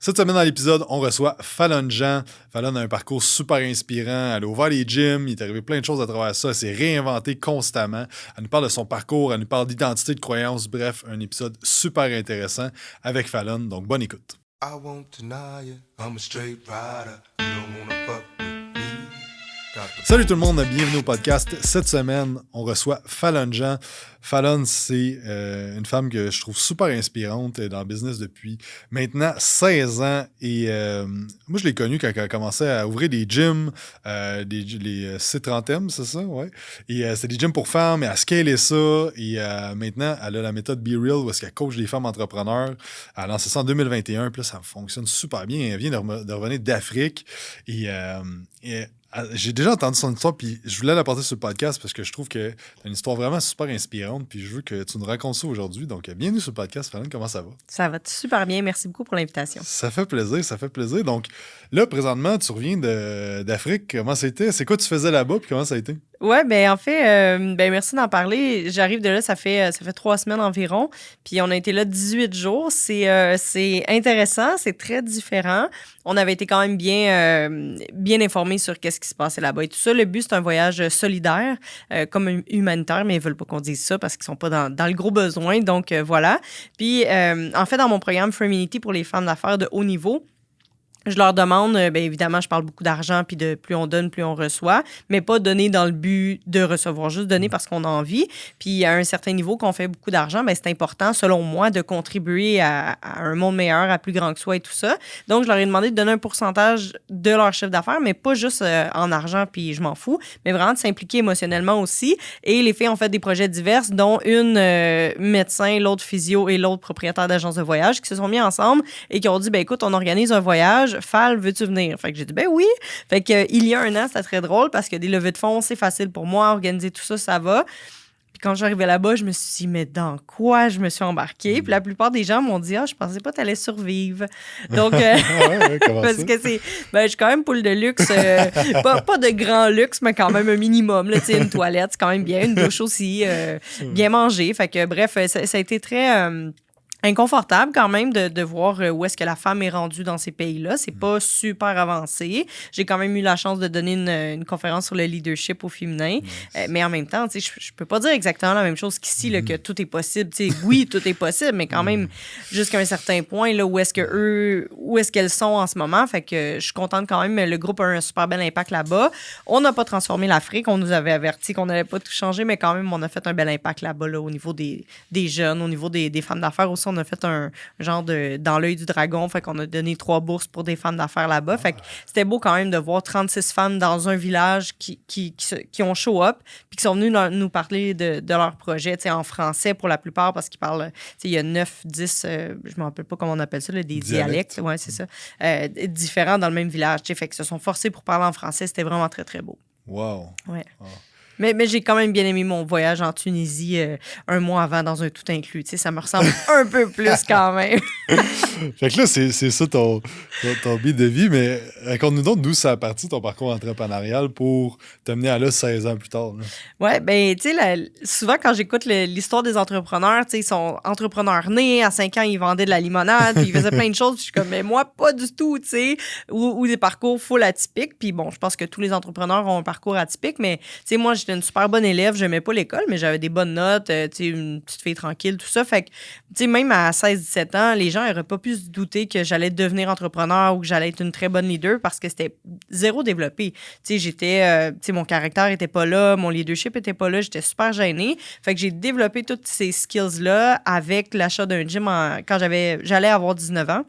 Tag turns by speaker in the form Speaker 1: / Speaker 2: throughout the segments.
Speaker 1: Cette semaine, dans l'épisode, on reçoit Fallon Jean. Fallon a un parcours super inspirant. Elle a ouvert les gyms, il est arrivé plein de choses à travers ça. Elle s'est réinventée constamment. Elle nous parle de son parcours, elle nous parle d'identité, de croyance. Bref, un épisode super intéressant avec Fallon. Donc, bonne écoute. I won't deny it. I'm a straight rider. You don't wanna fuck with me. Salut tout le monde, bienvenue au podcast. Cette semaine, on reçoit Fallon Jean. Fallon, c'est une femme que je trouve super inspirante dans le business depuis maintenant 16 ans. Et moi, je l'ai connue quand elle a commencé à ouvrir des gyms, les C30M, c'est ça? Ouais. Et c'est des gyms pour femmes, et elle a scalé ça. Et maintenant, elle a la méthode Be Real, où est-ce qu'elle coach les femmes entrepreneurs. Elle a lancé ça en 2021, puis là, ça fonctionne super bien. Elle vient de revenir d'Afrique. Et j'ai déjà entendu son histoire, puis je voulais la porter sur le podcast parce que je trouve que c'est une histoire vraiment super inspirante, puis je veux que tu nous racontes ça aujourd'hui. Donc, bienvenue sur le podcast, Fallon. Comment ça va?
Speaker 2: Ça va super bien. Merci beaucoup pour l'invitation.
Speaker 1: Ça fait plaisir, ça fait plaisir. Donc, là, présentement, tu reviens d'Afrique. Comment c'était? C'est quoi tu faisais là-bas, puis comment ça a été?
Speaker 2: Ouais, ben en fait, merci d'en parler. J'arrive de là, ça fait 3 semaines environ, puis on a été là 18 jours. C'est intéressant, c'est très différent. On avait été quand même bien informés sur qu'est-ce qui se passait là-bas et tout ça. Le but, c'est un voyage solidaire, comme humanitaire, mais ils veulent pas qu'on dise ça parce qu'ils sont pas dans le gros besoin. Donc, voilà. Puis, en fait, dans mon programme Feminity pour les femmes d'affaires de haut niveau, je leur demande, bien évidemment, je parle beaucoup d'argent, puis de plus on donne, plus on reçoit, mais pas donner dans le but de recevoir, juste donner parce qu'on a envie. Puis à un certain niveau, qu'on fait beaucoup d'argent, bien c'est important, selon moi, de contribuer à un monde meilleur, à plus grand que soi et tout ça. Donc, je leur ai demandé de donner un pourcentage de leur chiffre d'affaires, mais pas juste en argent, puis je m'en fous, mais vraiment de s'impliquer émotionnellement aussi. Et les filles ont fait des projets divers, dont une médecin, l'autre physio et l'autre propriétaire d'agence de voyage, qui se sont mis ensemble et qui ont dit, bien écoute, on organise un voyage. Fall, veux-tu venir? Fait que j'ai dit, ben oui. Fait que il y a un an, c'était très drôle parce que des levées de fonds, c'est facile pour moi. Organiser tout ça, ça va. Puis quand j'arrivais là-bas, je me suis dit, mais dans quoi je me suis embarquée? Puis la plupart des gens m'ont dit, je pensais pas que t'allais survivre. Donc, parce que je suis quand même poule de luxe. Pas de grand luxe, mais quand même un minimum. Là, une toilette, c'est quand même bien. Une douche aussi. Bien manger. Fait que bref, ça a été très... inconfortable quand même de voir où est-ce que la femme est rendue dans ces pays-là. C'est pas super avancé. J'ai quand même eu la chance de donner une conférence sur le leadership au féminin. Nice. Mais en même temps, je peux pas dire exactement la même chose qu'ici, là, que tout est possible. Oui, tout est possible, mais quand même, jusqu'à un certain point, là, où est-ce qu'elles sont en ce moment. Fait que je suis contente quand même. Le groupe a un super bel impact là-bas. On n'a pas transformé l'Afrique. On nous avait averti qu'on n'allait pas tout changer, mais quand même, on a fait un bel impact là-bas, là, au niveau des jeunes, au niveau des femmes d'affaires aussi. On a fait un genre de dans l'œil du dragon, fait qu'on a donné 3 bourses pour des femmes d'affaires là-bas. Fait que c'était beau quand même de voir 36 femmes dans un village qui ont show up puis qui sont venues nous parler de leur projet, en français pour la plupart parce qu'ils parlent, il y a 9, 10, je me rappelle pas comment on appelle ça, là, des dialectes, ouais, c'est ça, différents dans le même village. Fait qu'ils se sont forcés pour parler en français. C'était vraiment très, très beau.
Speaker 1: Wow!
Speaker 2: Ouais. Wow. Mais j'ai quand même bien aimé mon voyage en Tunisie un mois avant dans un tout inclus. Ça me ressemble un peu plus quand même.
Speaker 1: Fait que là, c'est ça ton but de vie. Mais raconte-nous donc d'où ça a parti ton parcours entrepreneurial pour t'amener à là 16 ans plus tard. Là.
Speaker 2: Ouais, ben tu sais, souvent quand j'écoute l'histoire des entrepreneurs, ils sont entrepreneurs nés. À 5 ans, ils vendaient de la limonade, puis ils faisaient plein de choses. Puis je suis comme, mais moi, pas du tout, tu sais. Ou des parcours full atypiques. Puis bon, je pense que tous les entrepreneurs ont un parcours atypique. Mais tu sais, moi, j'étais une super bonne élève, j'aimais pas l'école, mais j'avais des bonnes notes, une petite fille tranquille, tout ça. Fait que, même à 16-17 ans, les gens n'auraient pas pu se douter que j'allais devenir entrepreneur ou que j'allais être une très bonne leader parce que c'était zéro développé. Mon caractère était pas là, mon leadership était pas là, j'étais super gênée. Fait que j'ai développé toutes ces skills-là avec l'achat d'un gym quand j'allais avoir 19 ans.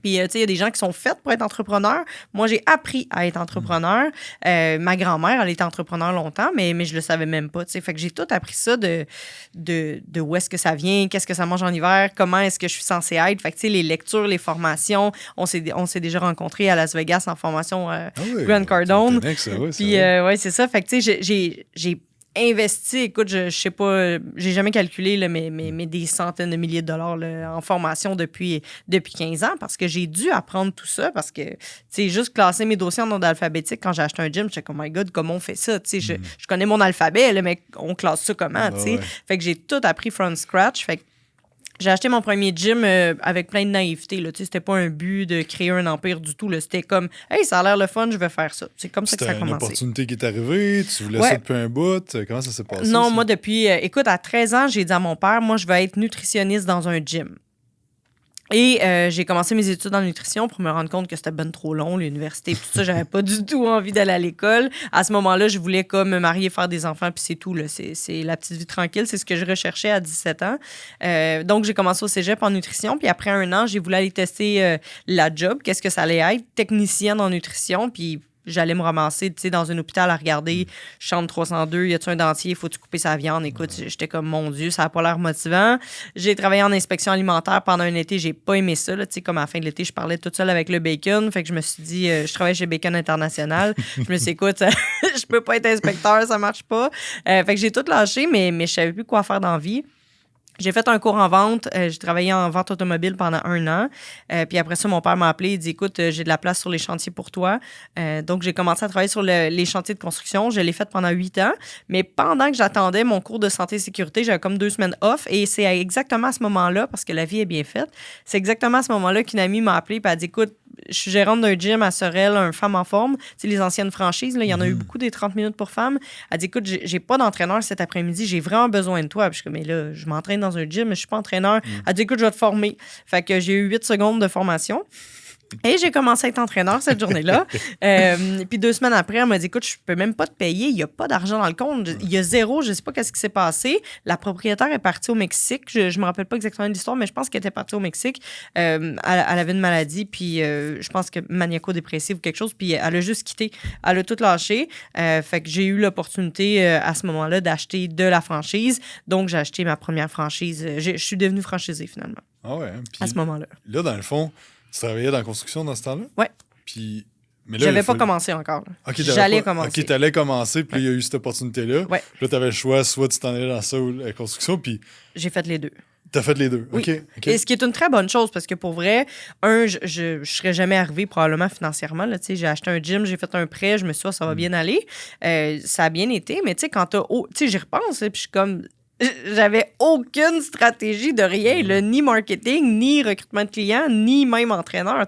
Speaker 2: Puis, il y a des gens qui sont faits pour être entrepreneurs. Moi, j'ai appris à être entrepreneur. Ma grand-mère, elle était entrepreneur longtemps, mais je le savais même pas. T'sais. Fait que j'ai tout appris ça de où est-ce que ça vient, qu'est-ce que ça mange en hiver, comment est-ce que je suis censée être. Fait que, les lectures, les formations, on s'est déjà rencontrés à Las Vegas en formation Grant Cardone. Puis, ouais, c'est ça. Fait que, j'ai investi, écoute, je sais pas, j'ai jamais calculé là, mais des centaines de milliers de dollars là, en formation depuis 15 ans parce que j'ai dû apprendre tout ça parce que, tu sais, juste classer mes dossiers en ordre alphabétique quand j'ai acheté un gym, j'étais comme, oh my God, comment on fait ça? Tu sais, je connais mon alphabet, là, mais on classe ça comment, tu sais? Ouais. Fait que j'ai tout appris from scratch. Fait que J'ai acheté mon premier gym avec plein de naïveté. Là. C'était pas un but de créer un empire du tout. Là. C'était comme, hey, ça a l'air le fun, je vais faire ça. C'est comme ça que ça a
Speaker 1: C'était une
Speaker 2: commencé.
Speaker 1: opportunité qui est arrivée, tu voulais ça depuis un bout. Comment ça s'est passé?
Speaker 2: Non,
Speaker 1: ça?
Speaker 2: moi, depuis, écoute, à 13 ans, j'ai dit à mon père, moi, je vais être nutritionniste dans un gym. Et j'ai commencé mes études en nutrition pour me rendre compte que c'était ben trop long, l'université, tout ça. J'avais pas du tout envie d'aller à l'école. À ce moment-là, je voulais comme me marier, faire des enfants, puis c'est tout. Là. C'est la petite vie tranquille. C'est ce que je recherchais à 17 ans. Donc, j'ai commencé au cégep en nutrition. Puis après un an, j'ai voulu aller tester la job. Qu'est-ce que ça allait être? Technicienne en nutrition. Puis j'allais me ramasser dans un hôpital à regarder chambre 302, y a-tu un dentier, faut-tu couper sa viande? Écoute, j'étais comme, mon Dieu, ça n'a pas l'air motivant. J'ai travaillé en inspection alimentaire pendant un été, j'ai pas aimé ça. Là, comme à la fin de l'été, je parlais toute seule avec le bacon. Fait que je me suis dit, je travaille chez Bacon International. Je me suis dit, écoute, je peux pas être inspecteur, ça marche pas. Fait que j'ai tout lâché, mais je savais plus quoi faire dans la vie. J'ai fait un cours en vente. J'ai travaillé en vente automobile pendant 1 an. Puis après ça, mon père m'a appelé. Il dit, écoute, j'ai de la place sur les chantiers pour toi. Donc, j'ai commencé à travailler sur les chantiers de construction. Je l'ai fait pendant 8 ans. Mais pendant que j'attendais mon cours de santé et sécurité, j'avais comme 2 semaines off. Et c'est exactement à ce moment-là, parce que la vie est bien faite, c'est exactement à ce moment-là qu'une amie m'a appelé et a dit, écoute, je suis gérante d'un gym à Sorel, un Femme en forme. Tu sais, les anciennes franchises, là, il y en a eu beaucoup des 30 minutes pour femmes. Elle dit, écoute, j'ai pas d'entraîneur cet après-midi, j'ai vraiment besoin de toi. Puis je suis comme, mais là, je m'entraîne dans un gym, mais je suis pas entraîneur. Elle dit, écoute, je vais te former. Fait que j'ai eu 8 secondes de formation. Et j'ai commencé à être entraîneur cette journée-là. Puis 2 semaines après, elle m'a dit, écoute, je peux même pas te payer, il y a pas d'argent dans le compte, il y a zéro, je sais pas qu'est-ce qui s'est passé. La propriétaire est partie au Mexique, je me rappelle pas exactement de l'histoire, mais je pense qu'elle était partie au Mexique. Elle avait une maladie, puis je pense que maniaco-dépressive ou quelque chose, puis elle a juste quitté, elle a tout lâché. Fait que j'ai eu l'opportunité à ce moment-là d'acheter de la franchise. Donc, j'ai acheté ma première franchise. Je suis devenue franchisée finalement.
Speaker 1: Ah ouais,
Speaker 2: à ce moment-là.
Speaker 1: Là, dans le fond, tu travaillais dans la construction dans ce temps-là?
Speaker 2: Oui.
Speaker 1: Puis, mais là,
Speaker 2: j'avais pas commencé encore.
Speaker 1: Okay,
Speaker 2: j'allais commencer.
Speaker 1: OK, t'allais commencer, puis il y a eu cette opportunité-là.
Speaker 2: Ouais.
Speaker 1: Puis là, t'avais le choix, soit tu t'en allais dans ça ou la construction, puis...
Speaker 2: J'ai fait les deux.
Speaker 1: T'as fait les deux?
Speaker 2: Oui.
Speaker 1: OK.
Speaker 2: Et ce qui est une très bonne chose, parce que pour vrai, je serais jamais arrivée probablement financièrement. Là, j'ai acheté un gym, j'ai fait un prêt, je me suis dit, ça va bien aller. Ça a bien été, mais tu sais, quand j'y repense, puis je suis comme... J'avais aucune stratégie de rien, là, ni marketing, ni recrutement de clients, ni même entraîneur.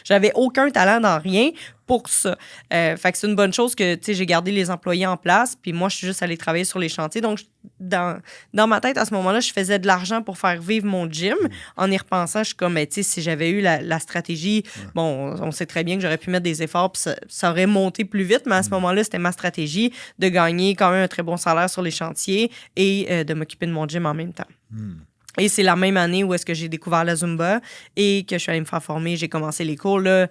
Speaker 2: J'avais aucun talent dans rien pour ça. Fait que c'est une bonne chose que j'ai gardé les employés en place, puis moi, je suis juste allée travailler sur les chantiers. Donc, dans ma tête, à ce moment-là, je faisais de l'argent pour faire vivre mon gym. En y repensant, je suis comme, si j'avais eu la stratégie, bon, on sait très bien que j'aurais pu mettre des efforts, puis ça aurait monté plus vite, mais à ce moment-là, c'était ma stratégie de gagner quand même un très bon salaire sur les chantiers et de m'occuper de mon gym en même temps. Et c'est la même année où est-ce que j'ai découvert la Zumba et que je suis allée me faire former. J'ai commencé les cours. Là,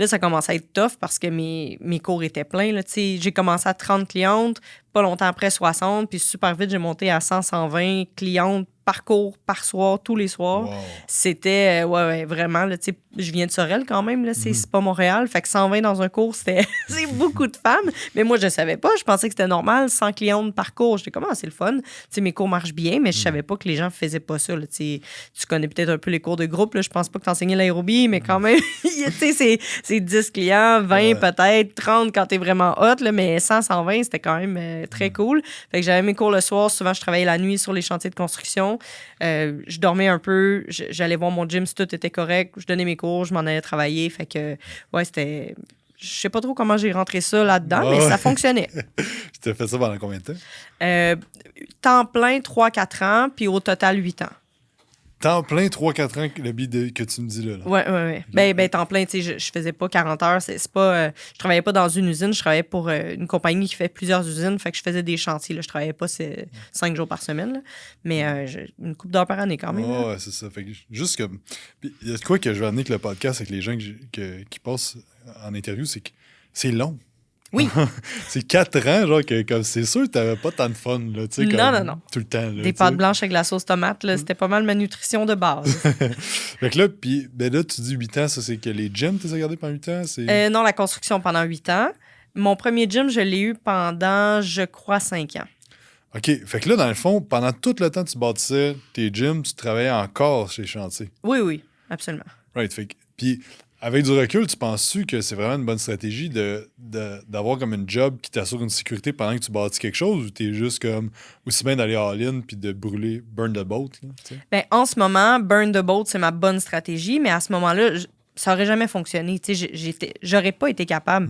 Speaker 2: ça commençait à être tough parce que mes cours étaient pleins. Là, j'ai commencé à 30 clientes, pas longtemps après 60, puis super vite, j'ai monté à 100, 120 clientes par cours, par soir, tous les soirs.
Speaker 1: Wow.
Speaker 2: C'était, ouais, vraiment, là, je viens de Sorel quand même, là, c'est pas Montréal, fait que 120 dans un cours, c'est beaucoup de femmes, mais moi, je savais pas, je pensais que c'était normal, 100 clientes par cours. J'étais comme, c'est le fun, mes cours marchent bien, mais je savais pas que les gens faisaient pas ça, là, tu connais peut-être un peu les cours de groupe, là, je pense pas que t'enseignais l'aérobie, mais quand même, c'est 10 clients, 20 peut-être, 30 quand t'es vraiment hot, là, mais 100, 120, c'était quand même très cool. Fait que j'avais mes cours le soir, souvent je travaillais la nuit sur les chantiers de construction. Je dormais un peu, j'allais voir mon gym si tout était correct, je donnais mes cours, je m'en allais travailler. Fait que, ouais, c'était. Je sais pas trop comment j'ai rentré ça là-dedans, mais ça fonctionnait.
Speaker 1: Tu t'as fait ça pendant combien de temps?
Speaker 2: Temps plein, 3-4 ans, puis au total, 8 ans.
Speaker 1: Temps plein, 3-4 ans, le billet que tu me dis là.
Speaker 2: Oui. Ben, temps plein, tu sais, je faisais pas 40 heures. C'est pas, je travaillais pas dans une usine, je travaillais pour une compagnie qui fait plusieurs usines. Fait que je faisais des chantiers. Là. Je travaillais pas 5 jours par semaine, là, mais une couple d'heures par année quand même.
Speaker 1: Ouais, c'est ça. Fait que juste comme. Il y a de quoi que je vais amener avec le podcast avec les gens qui passent en interview, c'est que c'est long.
Speaker 2: Oui.
Speaker 1: C'est 4 ans, genre, que comme c'est sûr que t'avais pas tant de fun, là, tu sais,
Speaker 2: non.
Speaker 1: tout le temps. Là,
Speaker 2: des pâtes blanches avec la sauce tomate, là, c'était pas mal ma nutrition de base.
Speaker 1: Fait que là, puis, ben là, tu dis 8 ans, ça, c'est que les gyms, t'as regardé pendant 8 ans?
Speaker 2: Non, la construction pendant 8 ans. Mon premier gym, je l'ai eu pendant, je crois, 5 ans.
Speaker 1: OK. Fait que là, dans le fond, pendant tout le temps que tu bâtissais tes gyms, tu travaillais encore chez Chantier.
Speaker 2: Oui, absolument.
Speaker 1: Right. Fait que, puis, avec du recul, tu penses-tu que c'est vraiment une bonne stratégie d'avoir comme une job qui t'assure une sécurité pendant que tu bâtis quelque chose ou t'es juste comme aussi bien d'aller all-in puis de brûler, burn the boat? Là,
Speaker 2: Ben, en ce moment, burn the boat, c'est ma bonne stratégie, mais à ce moment-là, ça aurait jamais fonctionné. J'aurais pas été capable.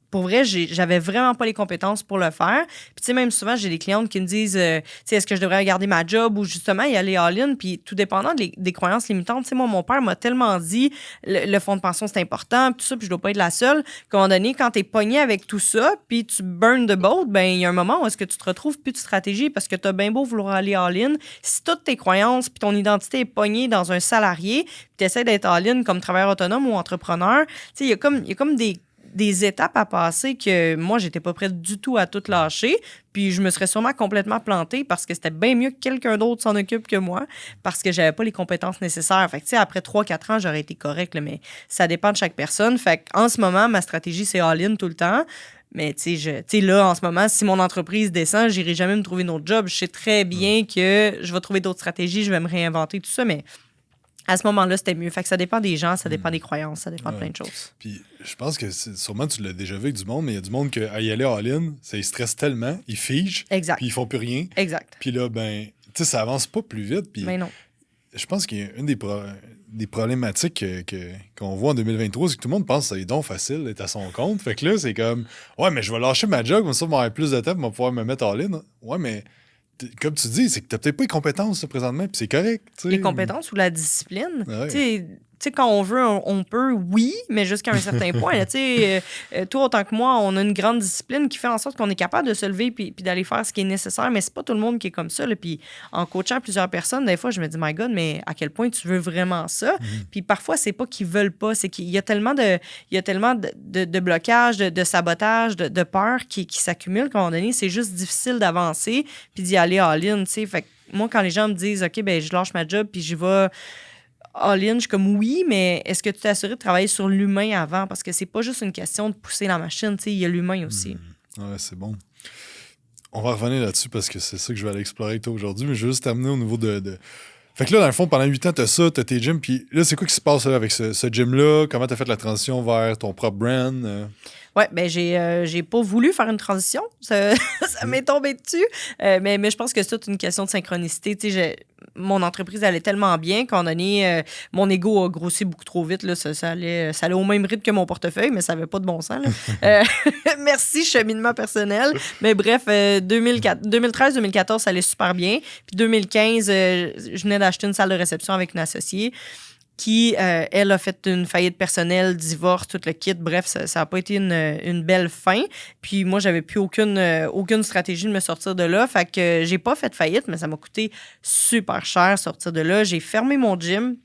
Speaker 2: Pour vrai, j'avais vraiment pas les compétences pour le faire. Puis, tu sais, même souvent, j'ai des clientes qui me disent, tu sais, est-ce que je devrais garder ma job ou justement y aller all-in? Puis, tout dépendant des croyances limitantes, tu sais, moi, mon père m'a tellement dit, le fonds de pension, c'est important, puis tout ça, puis je dois pas être la seule, qu'à un moment donné, quand t'es pogné avec tout ça, puis tu burn the boat, ben il y a un moment où est-ce que tu te retrouves plus de stratégie parce que t'as bien beau vouloir aller all-in. Si toutes tes croyances puis ton identité est pognée dans un salarié, puis t'essaies d'être all-in comme travailleur autonome ou entrepreneur, tu sais, il y a comme des étapes à passer que moi, j'étais pas prête du tout à tout lâcher. Puis je me serais sûrement complètement plantée parce que c'était bien mieux que quelqu'un d'autre s'en occupe que moi parce que j'avais pas les compétences nécessaires. Fait que, tu sais, après 3-4 ans, j'aurais été correcte, là, mais ça dépend de chaque personne. Fait qu'en ce moment, ma stratégie, c'est all-in tout le temps. Mais tu sais, là, en ce moment, si mon entreprise descend, j'irai jamais me trouver un autre job. Je sais très bien que je vais trouver d'autres stratégies, je vais me réinventer, tout ça, mais à ce moment-là, c'était mieux. Fait que ça dépend des gens, ça dépend des croyances, ça dépend de plein de choses.
Speaker 1: Puis je pense que sûrement tu l'as déjà vu avec du monde, mais il y a du monde qu'à y aller all-in, ça les stresse tellement, ils figent,
Speaker 2: Exact.
Speaker 1: puis ils font plus rien.
Speaker 2: Exact.
Speaker 1: Puis là, ben, tu sais, ça avance pas plus vite. Puis
Speaker 2: Mais non.
Speaker 1: je pense qu'il y a une des problématiques qu'on voit en 2023, c'est que tout le monde pense que c'est donc facile d'être à son compte. Fait que là, c'est comme, ouais, mais je vais lâcher ma job, comme ça, je vais avoir plus de temps pour pouvoir me mettre all-in. Ouais, mais comme tu dis, c'est que t'as peut-être pas les compétences là, présentement, puis c'est correct. T'sais.
Speaker 2: Les compétences ou la discipline.
Speaker 1: Ouais.
Speaker 2: Tu sais, quand on veut, on peut, oui, mais jusqu'à un certain point. Là, toi, autant que moi, on a une grande discipline qui fait en sorte qu'on est capable de se lever puis d'aller faire ce qui est nécessaire, mais c'est pas tout le monde qui est comme ça. Là. Puis en coachant plusieurs personnes, des fois, je me dis, my God, mais à quel point tu veux vraiment ça? Puis parfois, c'est pas qu'ils veulent pas, c'est qu'il y a tellement de blocages, de sabotage, de peur qui s'accumulent qu'à un moment donné, c'est juste difficile d'avancer puis d'y aller all-in. Fait que moi, quand les gens me disent, OK, ben je lâche ma job puis j'y vais all-in, je suis comme oui, mais est-ce que tu t'es assuré de travailler sur l'humain avant? Parce que c'est pas juste une question de pousser la machine, il y a l'humain aussi.
Speaker 1: Ouais, c'est bon. On va revenir là-dessus parce que c'est ça que je vais aller explorer avec toi aujourd'hui, mais je vais juste terminer au niveau de... Fait que là, dans le fond, pendant 8 ans, t'as ça, t'as tes gyms, puis là, c'est quoi qui se passe là, avec ce gym-là? Comment t'as fait la transition vers ton propre brand?
Speaker 2: Ouais, ben j'ai pas voulu faire une transition. Ça m'est tombé dessus. Mais je pense que c'est toute une question de synchronicité. Tu sais, mon entreprise allait tellement bien qu'à un moment donné, mon ego a grossi beaucoup trop vite. Là. Ça allait au même rythme que mon portefeuille, mais ça n'avait pas de bon sens. Là. Merci, cheminement personnel. Mais bref, 2013-2014, ça allait super bien. Puis 2015, je venais d'acheter une salle de réception avec une associée qui, elle, a fait une faillite personnelle, divorce, tout le kit. Bref, ça n'a pas été une belle fin. Puis moi, j'avais plus aucune stratégie de me sortir de là. Fait que j'ai pas fait faillite, mais ça m'a coûté super cher sortir de là. J'ai fermé mon gym.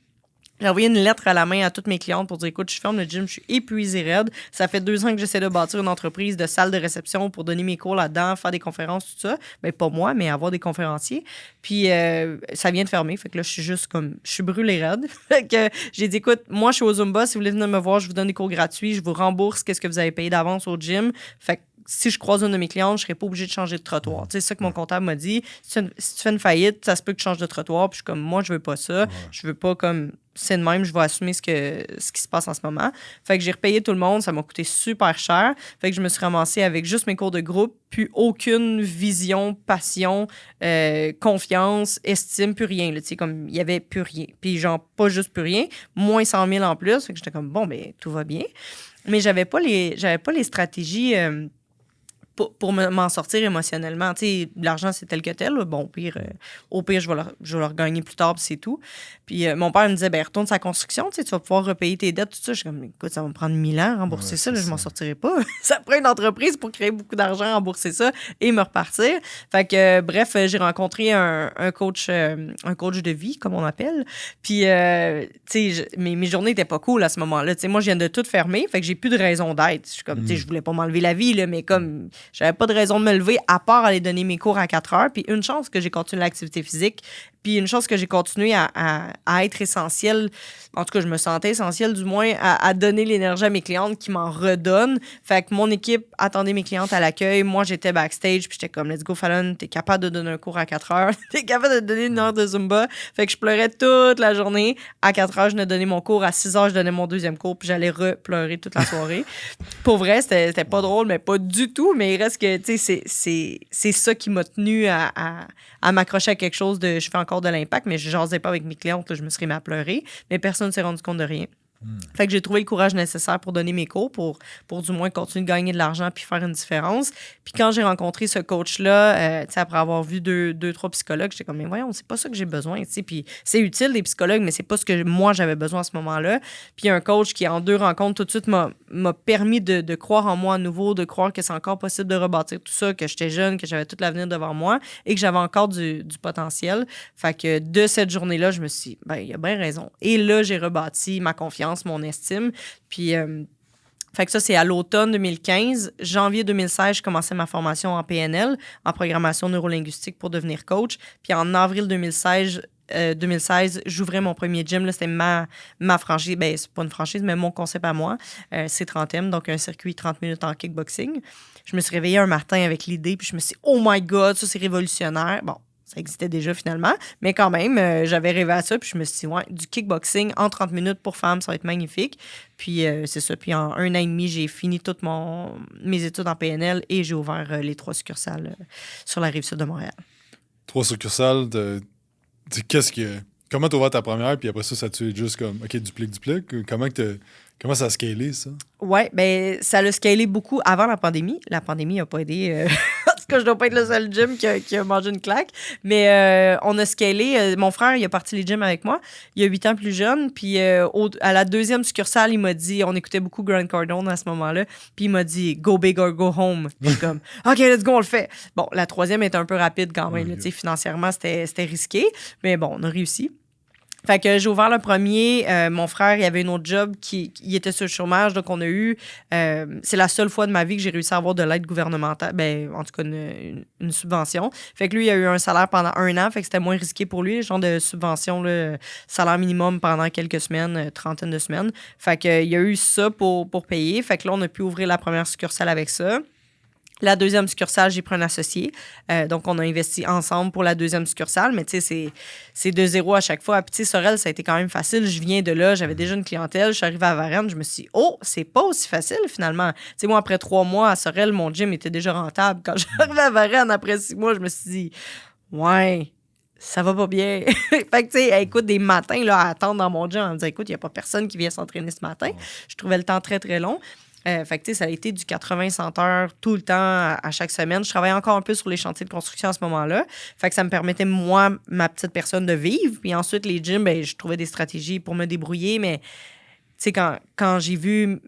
Speaker 2: J'ai envoyé une lettre à la main à toutes mes clientes pour dire, écoute, je ferme le gym, je suis épuisée raide. Ça fait 2 ans que j'essaie de bâtir une entreprise de salle de réception pour donner mes cours là-dedans, faire des conférences, tout ça. Ben, pas moi, mais avoir des conférenciers. Puis, ça vient de fermer. Fait que là, je suis juste comme, je suis brûlée raide. Fait que j'ai dit, écoute, moi, je suis au Zumba. Si vous voulez venir me voir, je vous donne des cours gratuits. Je vous rembourse qu'est-ce que vous avez payé d'avance au gym. Fait que si je croise une de mes clientes, je serais pas obligée de changer de trottoir. C'est ça que mon comptable m'a dit. Si tu fais une faillite, ça se peut que tu changes de trottoir. Puis je suis comme, moi, je veux pas ça. Je veux pas comme... C'est de même, je vais assumer ce qui se passe en ce moment. Fait que j'ai repayé tout le monde, ça m'a coûté super cher. Fait que je me suis ramassée avec juste mes cours de groupe, puis aucune vision, passion, confiance, estime, plus rien. Tu sais, comme il y avait plus rien. Puis genre, pas juste plus rien, moins 100 000 en plus. Fait que j'étais comme, bon, ben tout va bien. Mais j'avais pas les stratégies... pour m'en sortir émotionnellement. Tu sais, l'argent, c'est tel que tel. Là. Bon, au pire, je vais le regagner plus tard, puis c'est tout. Puis mon père me disait, ben retourne sa construction, tu vas pouvoir repayer tes dettes, tout ça. Je suis comme, écoute, ça va me prendre 1000 ans, rembourser ça, là, je m'en sortirai pas. Ça prend une entreprise pour créer beaucoup d'argent, rembourser ça et me repartir. Fait que, bref, j'ai rencontré un coach de vie, comme on appelle. Puis, tu sais, mes journées n'étaient pas cool à ce moment-là. Tu sais, moi, je viens de tout fermer, fait que j'ai plus de raison d'être. Je suis comme, tu sais, je voulais pas m'enlever la vie, là, mais comme... J'avais pas de raison de me lever à part aller donner mes cours à 4 heures. Puis une chance que j'ai continué l'activité physique Puis une chose que j'ai continué à être essentielle, en tout cas, je me sentais essentielle du moins, à donner l'énergie à mes clientes qui m'en redonnent. Fait que mon équipe attendait mes clientes à l'accueil. Moi, j'étais backstage, puis j'étais comme, let's go, Fallon, t'es capable de donner un cours à 4 heures. T'es capable de donner 1 heure de Zumba. Fait que je pleurais toute la journée. À 4 heures, je venais donner mon cours. À 6 heures, je donnais mon deuxième cours, puis j'allais repleurer toute la soirée. Pour vrai, c'était pas drôle, mais pas du tout. Mais il reste que, tu sais, c'est ça qui m'a tenu à m'accrocher à quelque chose de... Je fais encore de l'impact, mais je jasais pas avec mes clientes, là, je me serais mis à pleurer. Mais personne ne s'est rendu compte de rien. Fait que j'ai trouvé le courage nécessaire pour donner mes cours, pour du moins continuer de gagner de l'argent puis faire une différence. Puis quand j'ai rencontré ce coach-là, après avoir vu deux, trois psychologues, j'étais comme, mais voyons, c'est pas ça que j'ai besoin. Puis c'est utile des psychologues, mais c'est pas ce que moi j'avais besoin à ce moment-là. Puis un coach qui, en 2 rencontres, tout de suite m'a permis de croire en moi à nouveau, de croire que c'est encore possible de rebâtir tout ça, que j'étais jeune, que j'avais tout l'avenir devant moi et que j'avais encore du potentiel. Fait que de cette journée-là, je me suis dit, ben, il a bien raison. Et là, j'ai rebâti ma confiance, mon estime. Puis, fait que ça, c'est à l'automne 2015. Janvier 2016, je commençais ma formation en PNL, en programmation neurolinguistique pour devenir coach. Puis en avril 2016, j'ouvrais mon premier gym. Là, c'était ma franchise. Ben, c'est pas une franchise, mais mon concept à moi. C'est 30M, donc un circuit 30 minutes en kickboxing. Je me suis réveillée un matin avec l'idée, puis je me suis dit, oh my God, ça, c'est révolutionnaire. Bon, ça existait déjà finalement, mais quand même, j'avais rêvé à ça, puis je me suis dit, ouais, du kickboxing en 30 minutes pour femmes, ça va être magnifique. Puis c'est ça, puis en 1 an et demi, j'ai fini toutes mes études en PNL et j'ai ouvert les 3 succursales sur la rive sud de Montréal.
Speaker 1: 3 succursales, comment tu as ouvert ta première, puis après ça tu es juste comme, OK, duplique. Comment ça a scalé, ça?
Speaker 2: Ouais, ben ça l'a scalé beaucoup avant la pandémie. La pandémie n'a pas aidé. Parce que je dois pas être le seul gym qui a mangé une claque. Mais on a scalé. Mon frère, il a parti les gyms avec moi. Il a 8 ans plus jeune. Puis à la 2e succursale, il m'a dit, on écoutait beaucoup Grant Cardone à ce moment-là. Puis il m'a dit, go big or go home. Puis je suis comme, OK, let's go, on le fait. Bon, la 3e était un peu rapide quand même. Okay. Financièrement, c'était risqué. Mais bon, on a réussi. Fait que j'ai ouvert le premier. Mon frère, il avait une autre job il était sur le chômage, donc on a eu... c'est la seule fois de ma vie que j'ai réussi à avoir de l'aide gouvernementale. Ben, en tout cas, une subvention. Fait que lui, il a eu un salaire pendant 1 an, fait que c'était moins risqué pour lui, le genre de subvention, là, salaire minimum pendant quelques semaines, 30aine de semaines. Fait que il y a eu ça pour payer. Fait que là, on a pu ouvrir la première succursale avec ça. La 2e succursale, j'ai pris un associé. Donc, on a investi ensemble pour la 2e succursale. Mais tu sais, c'est de 0 à chaque fois. Puis tu sais, Sorel, ça a été quand même facile. Je viens de là, j'avais déjà une clientèle. Je suis arrivée à Varennes, je me suis dit, oh, c'est pas aussi facile finalement. Tu sais, moi, après 3 mois à Sorel, mon gym était déjà rentable. Quand je suis arrivée à Varennes, après 6 mois, je me suis dit, ouais, ça va pas bien. Fait que, tu sais, écoute, des matins là, à attendre dans mon gym, en me disant, écoute, il n'y a pas personne qui vient s'entraîner ce matin. Je trouvais le temps très, très long. Fait que, tu sais, ça a été du 80-100 heures tout le temps à chaque semaine. Je travaillais encore un peu sur les chantiers de construction à ce moment-là. Fait que ça me permettait, moi, ma petite personne, de vivre. Puis ensuite, les gyms, ben, je trouvais des stratégies pour me débrouiller. Mais, tu sais, quand j'ai vu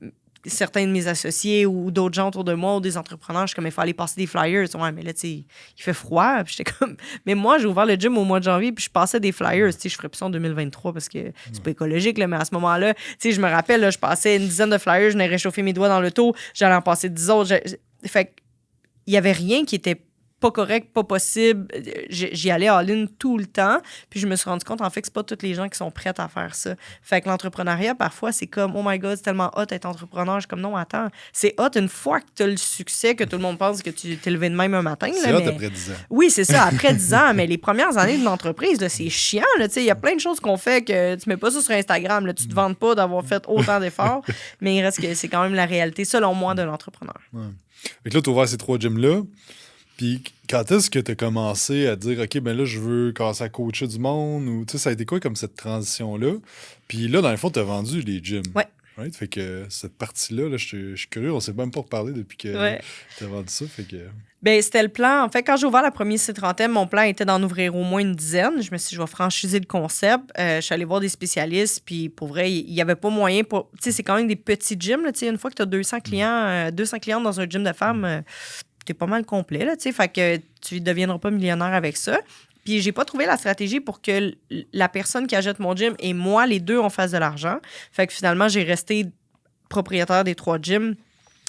Speaker 2: certains de mes associés ou d'autres gens autour de moi ou des entrepreneurs, je suis comme, il faut aller passer des flyers. Ouais, mais là, tu sais, il fait froid. Puis j'étais comme... Mais moi, j'ai ouvert le gym au mois de janvier, puis je passais des flyers. Tu sais, je ferais plus ça en 2023 parce que c'est pas écologique, là, mais à ce moment-là, tu sais, je me rappelle, là, je passais une dizaine de flyers, je venais réchauffer mes doigts dans l'auto, j'allais en passer 10 autres. Fait qu'il y avait rien qui était pas correct, pas possible. J'y allais all-in tout le temps. Puis je me suis rendu compte, en fait, que c'est pas tous les gens qui sont prêts à faire ça. Fait que l'entrepreneuriat, parfois, c'est comme, oh my God, c'est tellement hot d'être entrepreneur. Je suis comme, non, attends, c'est hot une fois que tu as le succès, que tout le monde pense que tu t'es levé de même un matin.
Speaker 1: C'est hot après 10 ans.
Speaker 2: Oui, c'est ça, après 10 ans. Mais les premières années d'une entreprise, là, c'est chiant. Il y a plein de choses qu'on fait que tu mets pas ça sur Instagram. Là, tu te vantes pas d'avoir fait autant d'efforts. Mais il reste que c'est quand même la réalité, selon moi, de l'entrepreneur.
Speaker 1: Ouais. Fait que là, tu as ouvert ces 3 gyms-là. Puis quand est-ce que tu as commencé à dire, OK, ben là, je veux commencer à coacher du monde? Ou, tu sais, ça a été quoi comme cette transition-là? Puis là, dans le fond, tu as vendu les gyms.
Speaker 2: Ouais.
Speaker 1: Right? Fait que cette partie-là, là, je suis curieux. On s'est même pas reparlé depuis que tu as vendu ça. Fait que...
Speaker 2: Ben, c'était le plan. En fait, quand j'ai ouvert la première C30M, mon plan était d'en ouvrir au moins une dizaine. Je me suis dit, je vais franchiser le concept. Je suis allée voir des spécialistes, puis pour vrai, il n'y avait pas moyen pour... Tu sais, c'est quand même des petits gyms. Tu sais, une fois que tu as 200 clients dans un gym de femmes... t'es pas mal complet, là, tu sais, fait que tu deviendras pas millionnaire avec ça. Puis j'ai pas trouvé la stratégie pour que la personne qui achète mon gym et moi, les deux, on fasse de l'argent. Fait que finalement, j'ai resté propriétaire des 3 gyms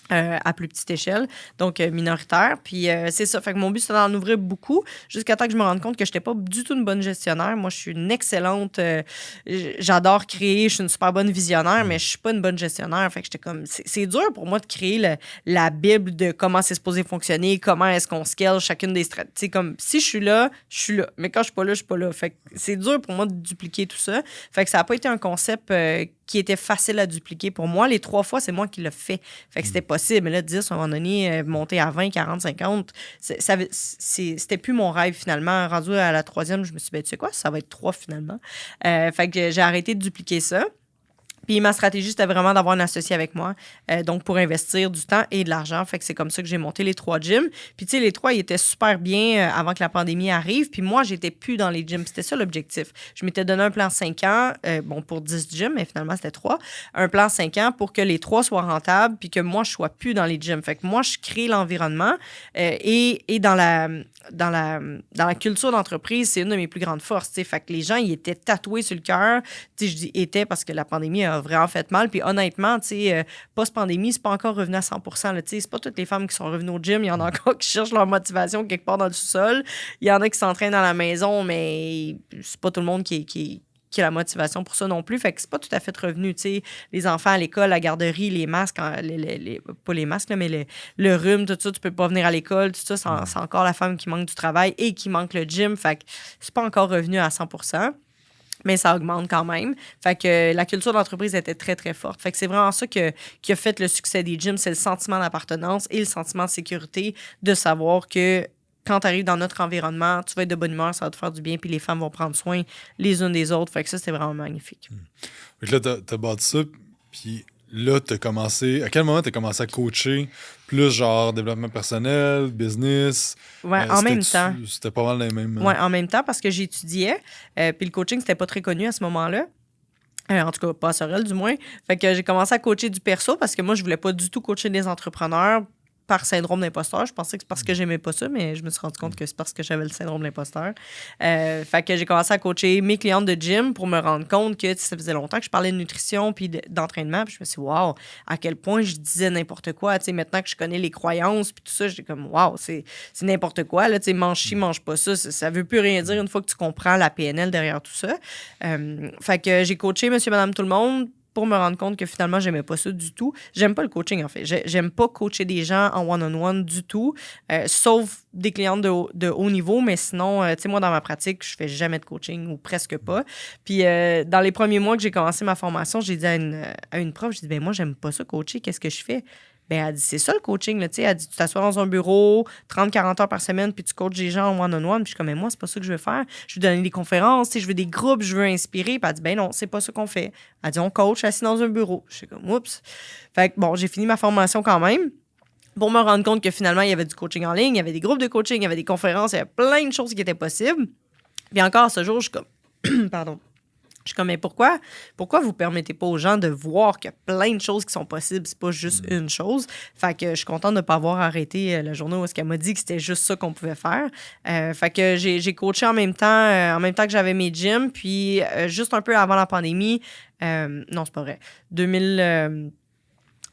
Speaker 2: à plus petite échelle, donc minoritaire. Puis c'est ça. Fait que mon but, c'était d'en ouvrir beaucoup jusqu'à temps que je me rende compte que je n'étais pas du tout une bonne gestionnaire. Moi, je suis une excellente... j'adore créer, je suis une super bonne visionnaire, mais je suis pas une bonne gestionnaire. Fait que j'étais comme... C'est dur pour moi de créer la Bible de comment c'est supposé fonctionner, comment est-ce qu'on scale chacune des stratégies. Comme, si je suis là, je suis là. Mais quand je suis pas là, je suis pas là. Fait que c'est dur pour moi de dupliquer tout ça. Fait que ça n'a pas été un concept qui était facile à dupliquer pour moi. Les 3 fois, c'est moi qui l'ai fait. Fait que c'était possible. Mais là, 10, à un moment donné, monter à 20, 40, 50, c'était plus mon rêve finalement. Rendu à la 3e, je me suis dit, ben, tu sais quoi, ça va être 3 finalement. Fait que j'ai arrêté de dupliquer ça. Puis ma stratégie, c'était vraiment d'avoir un associé avec moi, donc pour investir du temps et de l'argent. Fait que c'est comme ça que j'ai monté les 3 gyms. Puis tu sais, les 3, ils étaient super bien avant que la pandémie arrive. Puis moi, j'étais plus dans les gyms. C'était ça l'objectif. Je m'étais donné un plan 5 ans, pour 10 gyms, mais finalement, c'était 3. Un plan 5 ans pour que les 3 soient rentables puis que moi, je sois plus dans les gyms. Fait que moi, je crée l'environnement et dans la culture d'entreprise, c'est une de mes plus grandes forces. T'sais. Fait que les gens, ils étaient tatoués sur le cœur. Je dis « étaient » parce que la pandémie a vraiment fait mal. Puis honnêtement, post-pandémie, c'est pas encore revenu à 100%. Là, c'est pas toutes les femmes qui sont revenues au gym. Il y en a encore qui cherchent leur motivation quelque part dans le sous-sol. Il y en a qui s'entraînent dans la maison, mais c'est pas tout le monde qui a la motivation pour ça non plus. Fait que c'est pas tout à fait revenu. Les enfants à l'école, la garderie, les masques, pas les masques, là, mais le rhume, tout ça, tu peux pas venir à l'école, tout ça, c'est encore la femme qui manque du travail et qui manque le gym. Fait que c'est pas encore revenu à 100%. Mais ça augmente quand même. Fait que la culture d'entreprise était très, très forte. Fait que c'est vraiment ça qui a fait le succès des gyms, c'est le sentiment d'appartenance et le sentiment de sécurité de savoir que quand tu arrives dans notre environnement, tu vas être de bonne humeur, ça va te faire du bien, puis les femmes vont prendre soin les unes des autres. Fait que ça, c'est vraiment magnifique.
Speaker 1: Fait que là, t'as bâti ça, puis là, t'as commencé... À quel moment t'as commencé à coacher plus genre développement personnel, business?
Speaker 2: Ouais, en même temps.
Speaker 1: C'était pas mal les mêmes...
Speaker 2: Ouais, en même temps, parce que j'étudiais, puis le coaching, c'était pas très connu à ce moment-là. En tout cas, pas à Sorel, du moins. Fait que j'ai commencé à coacher du perso parce que moi, je voulais pas du tout coacher des entrepreneurs par syndrome d'imposteur. Je pensais que c'est parce que j'aimais pas ça, mais je me suis rendu compte que c'est parce que j'avais le syndrome d'imposteur. Fait que j'ai commencé à coacher mes clientes de gym pour me rendre compte que ça faisait longtemps que je parlais de nutrition puis d'entraînement. Puis je me suis dit, wow, à quel point je disais n'importe quoi. T'sais, maintenant que je connais les croyances puis tout ça, j'étais comme, wow, c'est n'importe quoi. Là, mange ci, mange pas ça. Ça veut plus rien dire une fois que tu comprends la PNL derrière tout ça. Fait que j'ai coaché monsieur, madame, tout le monde pour me rendre compte que finalement, j'aimais pas ça du tout. J'aime pas le coaching, en fait. J'aime pas coacher des gens en one-on-one du tout, sauf des clientes de haut niveau, mais sinon, tu sais, moi, dans ma pratique, je fais jamais de coaching ou presque pas. Puis, dans les premiers mois que j'ai commencé ma formation, j'ai dit à une prof, j'ai dit, ben moi, j'aime pas ça coacher, qu'est-ce que je fais? Ben, elle dit, c'est ça le coaching, là, tu sais. Elle dit, tu t'assois dans un bureau 30-40 heures par semaine, puis tu coaches des gens en one-on-one. Puis je suis comme, mais moi, c'est pas ça que je veux faire. Je veux donner des conférences, tu sais, je veux des groupes, je veux inspirer. Puis elle dit, ben non, c'est pas ça qu'on fait. Elle dit, on coach assis dans un bureau. Je suis comme, oups. Fait que bon, j'ai fini ma formation quand même. Pour me rendre compte que finalement, il y avait du coaching en ligne, il y avait des groupes de coaching, il y avait des conférences, il y avait plein de choses qui étaient possibles. Puis encore à ce jour, je suis comme, pardon. Je suis comme, mais pourquoi vous permettez pas aux gens de voir qu'il y a plein de choses qui sont possibles, c'est pas juste une chose. Fait que je suis contente de ne pas avoir arrêté la journée où elle m'a dit que c'était juste ça qu'on pouvait faire. Fait que j'ai coaché en même temps que j'avais mes gyms, puis juste un peu avant la pandémie, non, c'est pas vrai,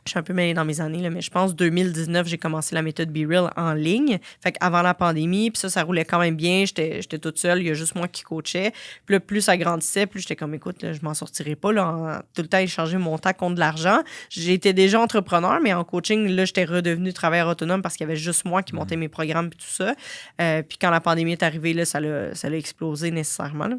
Speaker 2: je suis un peu mêlée dans mes années, là, mais je pense 2019, j'ai commencé la méthode Be Real en ligne. Fait qu'avant la pandémie, puis ça roulait quand même bien. J'étais toute seule, il y a juste moi qui coachais. Puis là, plus ça grandissait, plus j'étais comme, écoute, là, je m'en sortirai pas. Là, tout le temps, échanger mon temps contre de l'argent. J'étais déjà entrepreneur, mais en coaching, là, j'étais redevenue travailleur autonome parce qu'il y avait juste moi qui montais mes programmes et tout ça. Puis quand la pandémie est arrivée, là, ça l'a explosé nécessairement. Là.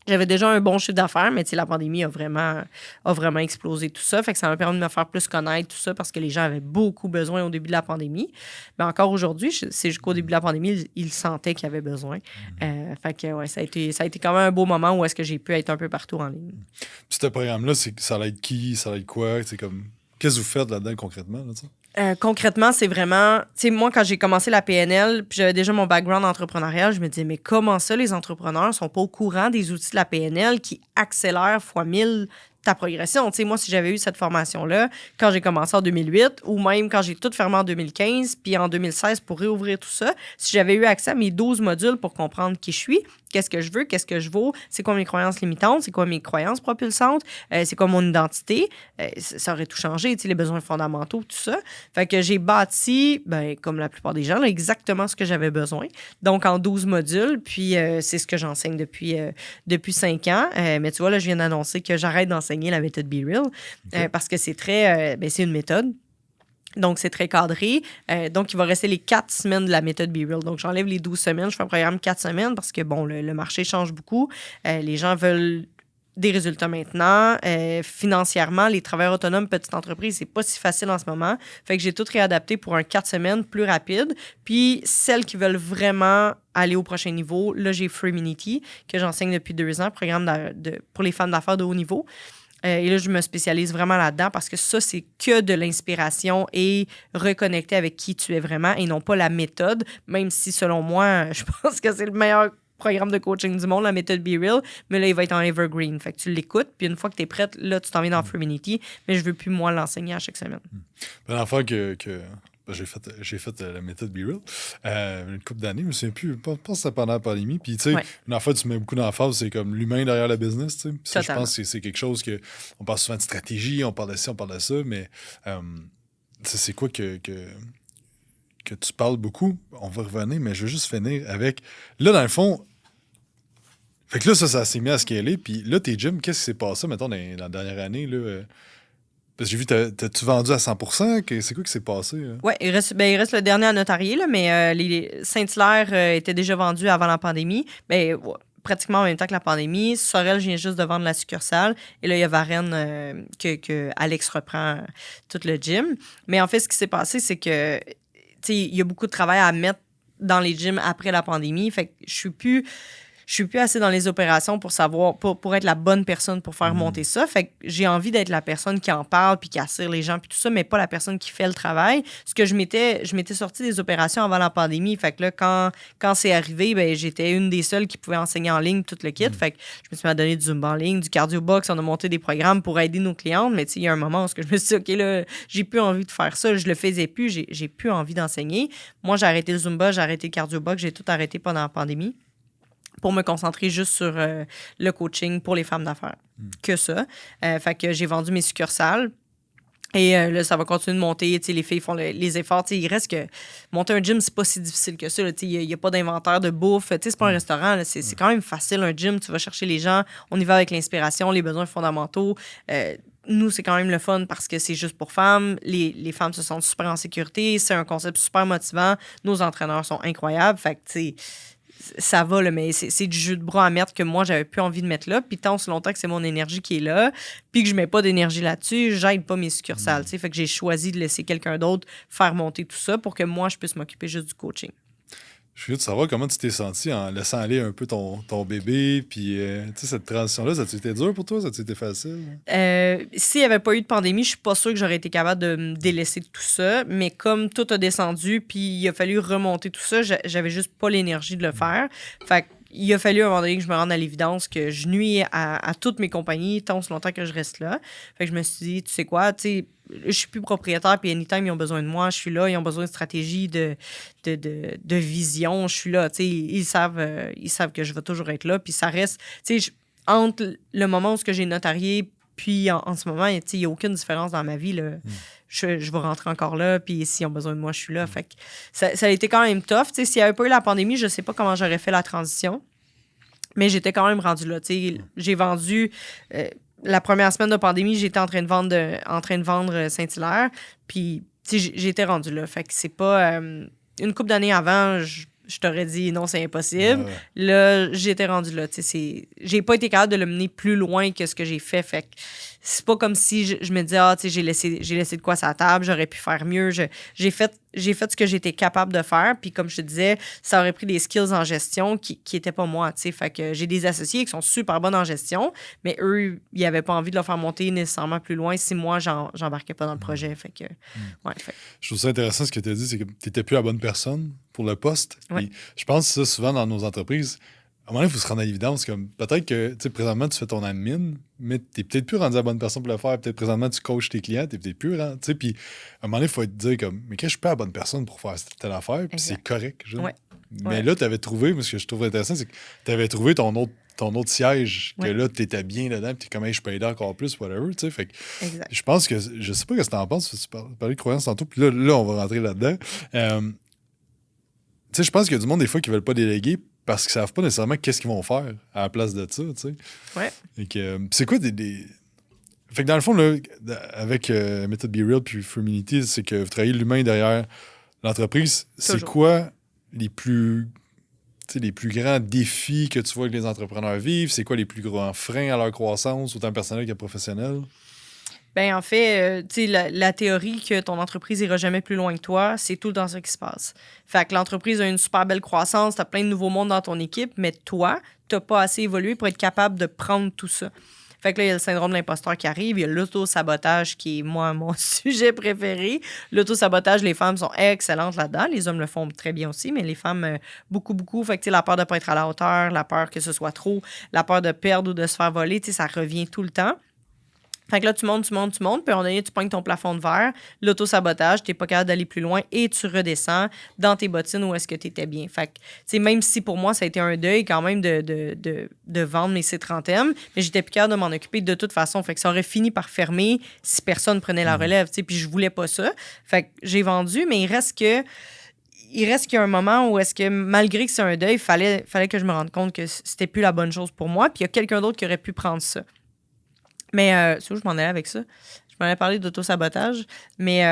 Speaker 2: J'avais déjà un bon chiffre d'affaires, mais la pandémie a vraiment explosé tout ça. Fait que ça m'a permis de me faire plus connaître tout ça parce que les gens avaient beaucoup besoin au début de la pandémie. Mais encore aujourd'hui, c'est jusqu'au début de la pandémie, ils sentaient qu'il y avait besoin. Fait que ouais, ça a été quand même un beau moment où est-ce que j'ai pu être un peu partout en ligne.
Speaker 1: Puis ce programme-là, ça allait être qui? Ça allait être quoi? Qu'est-ce que vous faites là-dedans concrètement? Là,
Speaker 2: concrètement, c'est vraiment... Tu sais, moi, quand j'ai commencé la PNL, puis j'avais déjà mon background entrepreneurial, je me disais, mais comment ça, les entrepreneurs sont pas au courant des outils de la PNL qui accélèrent fois 1000 ta progression? Tu sais, moi, si j'avais eu cette formation-là quand j'ai commencé en 2008 ou même quand j'ai tout fermé en 2015 puis en 2016 pour réouvrir tout ça, si j'avais eu accès à mes 12 modules pour comprendre qui je suis, qu'est-ce que je veux, qu'est-ce que je vaux, c'est quoi mes croyances limitantes, c'est quoi mes croyances propulsantes, c'est quoi mon identité. Ça aurait tout changé, les besoins fondamentaux, tout ça. Fait que j'ai bâti, comme la plupart des gens, là, exactement ce que j'avais besoin. Donc, en 12 modules, puis c'est ce que j'enseigne depuis 5 ans. Mais tu vois, là, je viens d'annoncer que j'arrête d'enseigner la méthode Be Real parce que c'est très... c'est une méthode. Donc, c'est très cadré. Donc, il va rester les 4 semaines de la méthode Be Real. Donc, j'enlève les 12 semaines. Je fais un programme 4 semaines parce que, bon, le marché change beaucoup. Les gens veulent des résultats maintenant. Financièrement, les travailleurs autonomes, petites entreprises, c'est pas si facile en ce moment. Fait que j'ai tout réadapté pour un 4 semaines plus rapide. Puis, celles qui veulent vraiment aller au prochain niveau, là, j'ai Freeminity, que j'enseigne depuis 2 ans, programme pour les femmes d'affaires de haut niveau. Et là, je me spécialise vraiment là-dedans parce que ça, c'est que de l'inspiration et reconnecter avec qui tu es vraiment et non pas la méthode, même si, selon moi, je pense que c'est le meilleur programme de coaching du monde, la méthode Be Real, mais là, il va être en evergreen. Fait que tu l'écoutes, puis une fois que tu es prête, là, tu t'en viens dans Freeminity, mais je veux plus, moi, l'enseigner à chaque semaine.
Speaker 1: Une fois que j'ai fait la méthode Be Real une couple d'années, je me souviens plus, je pense que c'était pendant la pandémie. Puis, tu sais, une fois, tu mets beaucoup d'emphase, c'est comme l'humain derrière le business. Tu sais. Ça, je pense que c'est quelque chose que. On parle souvent de stratégie, on parle de ci, on parle de ça, mais c'est quoi que tu parles beaucoup? On va revenir, mais je veux juste finir avec. Là, dans le fond. Fait que là, ça s'est mis à scaler. Puis là, tes gyms, qu'est-ce qui s'est passé, mettons, dans la dernière année, là? Parce que j'ai vu, t'as-tu vendu à 100%? C'est quoi qui s'est passé?
Speaker 2: Oui, il reste le dernier à notarier, là, mais les Saint-Hilaire étaient déjà vendus avant la pandémie. Pratiquement en même temps que la pandémie. Sorel vient juste de vendre la succursale. Et là, il y a Varennes que Alex reprend tout le gym. Mais en fait, ce qui s'est passé, c'est que il y a beaucoup de travail à mettre dans les gyms après la pandémie. Fait que je suis plus assez dans les opérations pour savoir, pour être la bonne personne pour faire monter ça. Fait que j'ai envie d'être la personne qui en parle puis qui attire les gens puis tout ça, mais pas la personne qui fait le travail. Ce que je m'étais sortie des opérations avant la pandémie. Fait que là, quand c'est arrivé, j'étais une des seules qui pouvait enseigner en ligne tout le kit. Fait que je me suis mis à donner du Zumba en ligne, du cardio box. On a monté des programmes pour aider nos clientes. Mais il y a un moment où je me suis dit, OK, là, j'ai plus envie de faire ça. Je le faisais plus. J'ai plus envie d'enseigner. Moi, j'ai arrêté le Zumba, j'ai arrêté le cardio box. J'ai tout arrêté pendant la pandémie pour me concentrer juste sur le coaching pour les femmes d'affaires. Que ça. Fait que j'ai vendu mes succursales. Et là, ça va continuer de monter. Les filles font les efforts. Il reste que monter un gym, c'est pas si difficile que ça. Il n'y a pas d'inventaire de bouffe. C'est pas un restaurant. Là, c'est quand même facile, un gym. Tu vas chercher les gens. On y va avec l'inspiration, les besoins fondamentaux. Nous, c'est quand même le fun parce que c'est juste pour femmes. Les femmes se sentent super en sécurité. C'est un concept super motivant. Nos entraîneurs sont incroyables. Fait que, tu sais, ça va, là, mais c'est du jus de bras à mettre que moi, j'avais plus envie de mettre là. Puis tant aussi longtemps que c'est mon énergie qui est là, puis que je mets pas d'énergie là-dessus, j'aide pas mes succursales. Fait que j'ai choisi de laisser quelqu'un d'autre faire monter tout ça pour que moi, je puisse m'occuper juste du coaching.
Speaker 1: Je suis curieux de savoir comment tu t'es senti en laissant aller un peu ton bébé. Puis, cette transition-là, ça a-tu été dur pour toi? Ça a-tu été facile?
Speaker 2: S'il n'y avait pas eu de pandémie, je suis pas sûre que j'aurais été capable de me délaisser de tout ça. Mais comme tout a descendu, puis il a fallu remonter tout ça, j'avais juste pas l'énergie de le faire. Fait il a fallu à un moment donné que je me rende à l'évidence que je nuis à toutes mes compagnies tant aussi longtemps que je reste là. Fait que je me suis dit, tu sais quoi, je suis plus propriétaire, puis anytime, ils ont besoin de moi, je suis là, ils ont besoin de stratégie, de vision, je suis là, ils savent que je vais toujours être là, puis ça reste, entre le moment où j'ai notarié, puis en ce moment, il n'y a aucune différence dans ma vie, là. Je vais rentrer encore là, puis s'ils ont besoin de moi, je suis là. Fait que ça a été quand même tough. S'il n'y avait pas eu la pandémie, je ne sais pas comment j'aurais fait la transition, mais j'étais quand même rendue là. J'ai vendu... la première semaine de pandémie, j'étais en train de vendre Saint-Hilaire, puis j'étais rendue là. Fait que c'est pas... une couple d'années avant, je t'aurais dit non, c'est impossible. Là, j'étais rendue là. J'ai pas été capable de le mener plus loin que ce que j'ai fait. Fait que c'est pas comme si je me disais, j'ai laissé de quoi sur la table, j'aurais pu faire mieux. J'ai fait ce que j'étais capable de faire. Puis comme je te disais, ça aurait pris des skills en gestion qui étaient pas moi. Fait que j'ai des associés qui sont super bonnes en gestion, mais eux, ils avaient pas envie de le faire monter nécessairement plus loin si moi, j'embarquais pas dans le projet. Fait que,
Speaker 1: Je trouve ça intéressant ce que tu as dit, c'est que tu n'étais plus la bonne personne pour le poste.
Speaker 2: Ouais.
Speaker 1: Puis je pense que ça, souvent dans nos entreprises, à un moment donné, il faut se rendre à l'évidence. Comme peut-être que présentement, tu fais ton admin, mais tu n'es peut-être plus rendu la bonne personne pour le faire. Peut-être présentement, tu coaches tes clients, tu n'es peut-être plus rendu. Puis à un moment donné, il faut te dire comme, mais que je suis pas la bonne personne pour faire telle affaire. Puis c'est correct.
Speaker 2: Ouais.
Speaker 1: Mais là, tu avais trouvé, ce que je trouve intéressant, c'est que tu avais trouvé ton autre siège, que là, tu étais bien dedans, puis tu es comme, hey, je peux aider encore plus, whatever, tu sais. Fait que je pense que, je sais pas ce que tu en penses, tu parlais de croyances tantôt, puis là, on va rentrer là-dedans. Tu sais, je pense qu'il y a du monde, des fois, qui veulent pas déléguer parce qu'ils savent pas nécessairement qu'est-ce qu'ils vont faire à la place de ça, tu sais.
Speaker 2: Ouais.
Speaker 1: Fait que, c'est quoi des... Fait que dans le fond, là, avec Method Be Real puis Firminity, c'est que vous travaillez l'humain derrière l'entreprise. C'est quoi les plus grands défis que tu vois que les entrepreneurs vivent? C'est quoi les plus grands freins à leur croissance, autant personnelle que professionnelle?
Speaker 2: Ben en fait, tu sais, la théorie que ton entreprise ira jamais plus loin que toi, c'est tout le temps ça qui se passe. Fait que l'entreprise a une super belle croissance, t'as plein de nouveaux mondes dans ton équipe, mais toi, t'as pas assez évolué pour être capable de prendre tout ça. Fait que là, il y a le syndrome de l'imposteur qui arrive, il y a l'auto-sabotage qui est, moi, mon sujet préféré. L'auto-sabotage, les femmes sont excellentes là-dedans. Les hommes le font très bien aussi, mais les femmes, beaucoup, beaucoup. Fait que, tu sais, la peur de pas être à la hauteur, la peur que ce soit trop, la peur de perdre ou de se faire voler, tu sais, ça revient tout le temps. Fait que là, tu montes, puis à un moment donné, tu pognes ton plafond de verre, l'auto-sabotage, t'es pas capable d'aller plus loin et tu redescends dans tes bottines où est-ce que t'étais bien. Fait que, tu sais, même si pour moi, ça a été un deuil quand même de vendre mes C30M, mais j'étais plus capable de m'en occuper de toute façon. Fait que ça aurait fini par fermer si personne prenait la relève, tu sais, puis je voulais pas ça. Fait que j'ai vendu, mais il reste qu'il y a un moment où est-ce que, malgré que c'est un deuil, fallait que je me rende compte que c'était plus la bonne chose pour moi, puis il y a quelqu'un d'autre qui aurait pu prendre ça. Mais c'est où je m'en allais avec ça? Je m'en allais parler d'auto-sabotage. Mais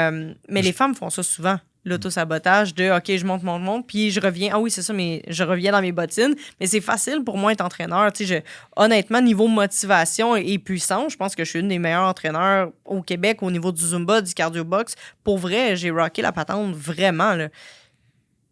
Speaker 2: les femmes font ça souvent. L'auto-sabotage de OK, je monte, puis je reviens. Ah oui, c'est ça, mais je reviens dans mes bottines. Mais c'est facile pour moi être entraîneur. Tu sais, honnêtement, niveau motivation et puissance, je pense que je suis une des meilleures entraîneurs au Québec au niveau du Zumba, du cardio box. Pour vrai, j'ai rocké la patente vraiment, là.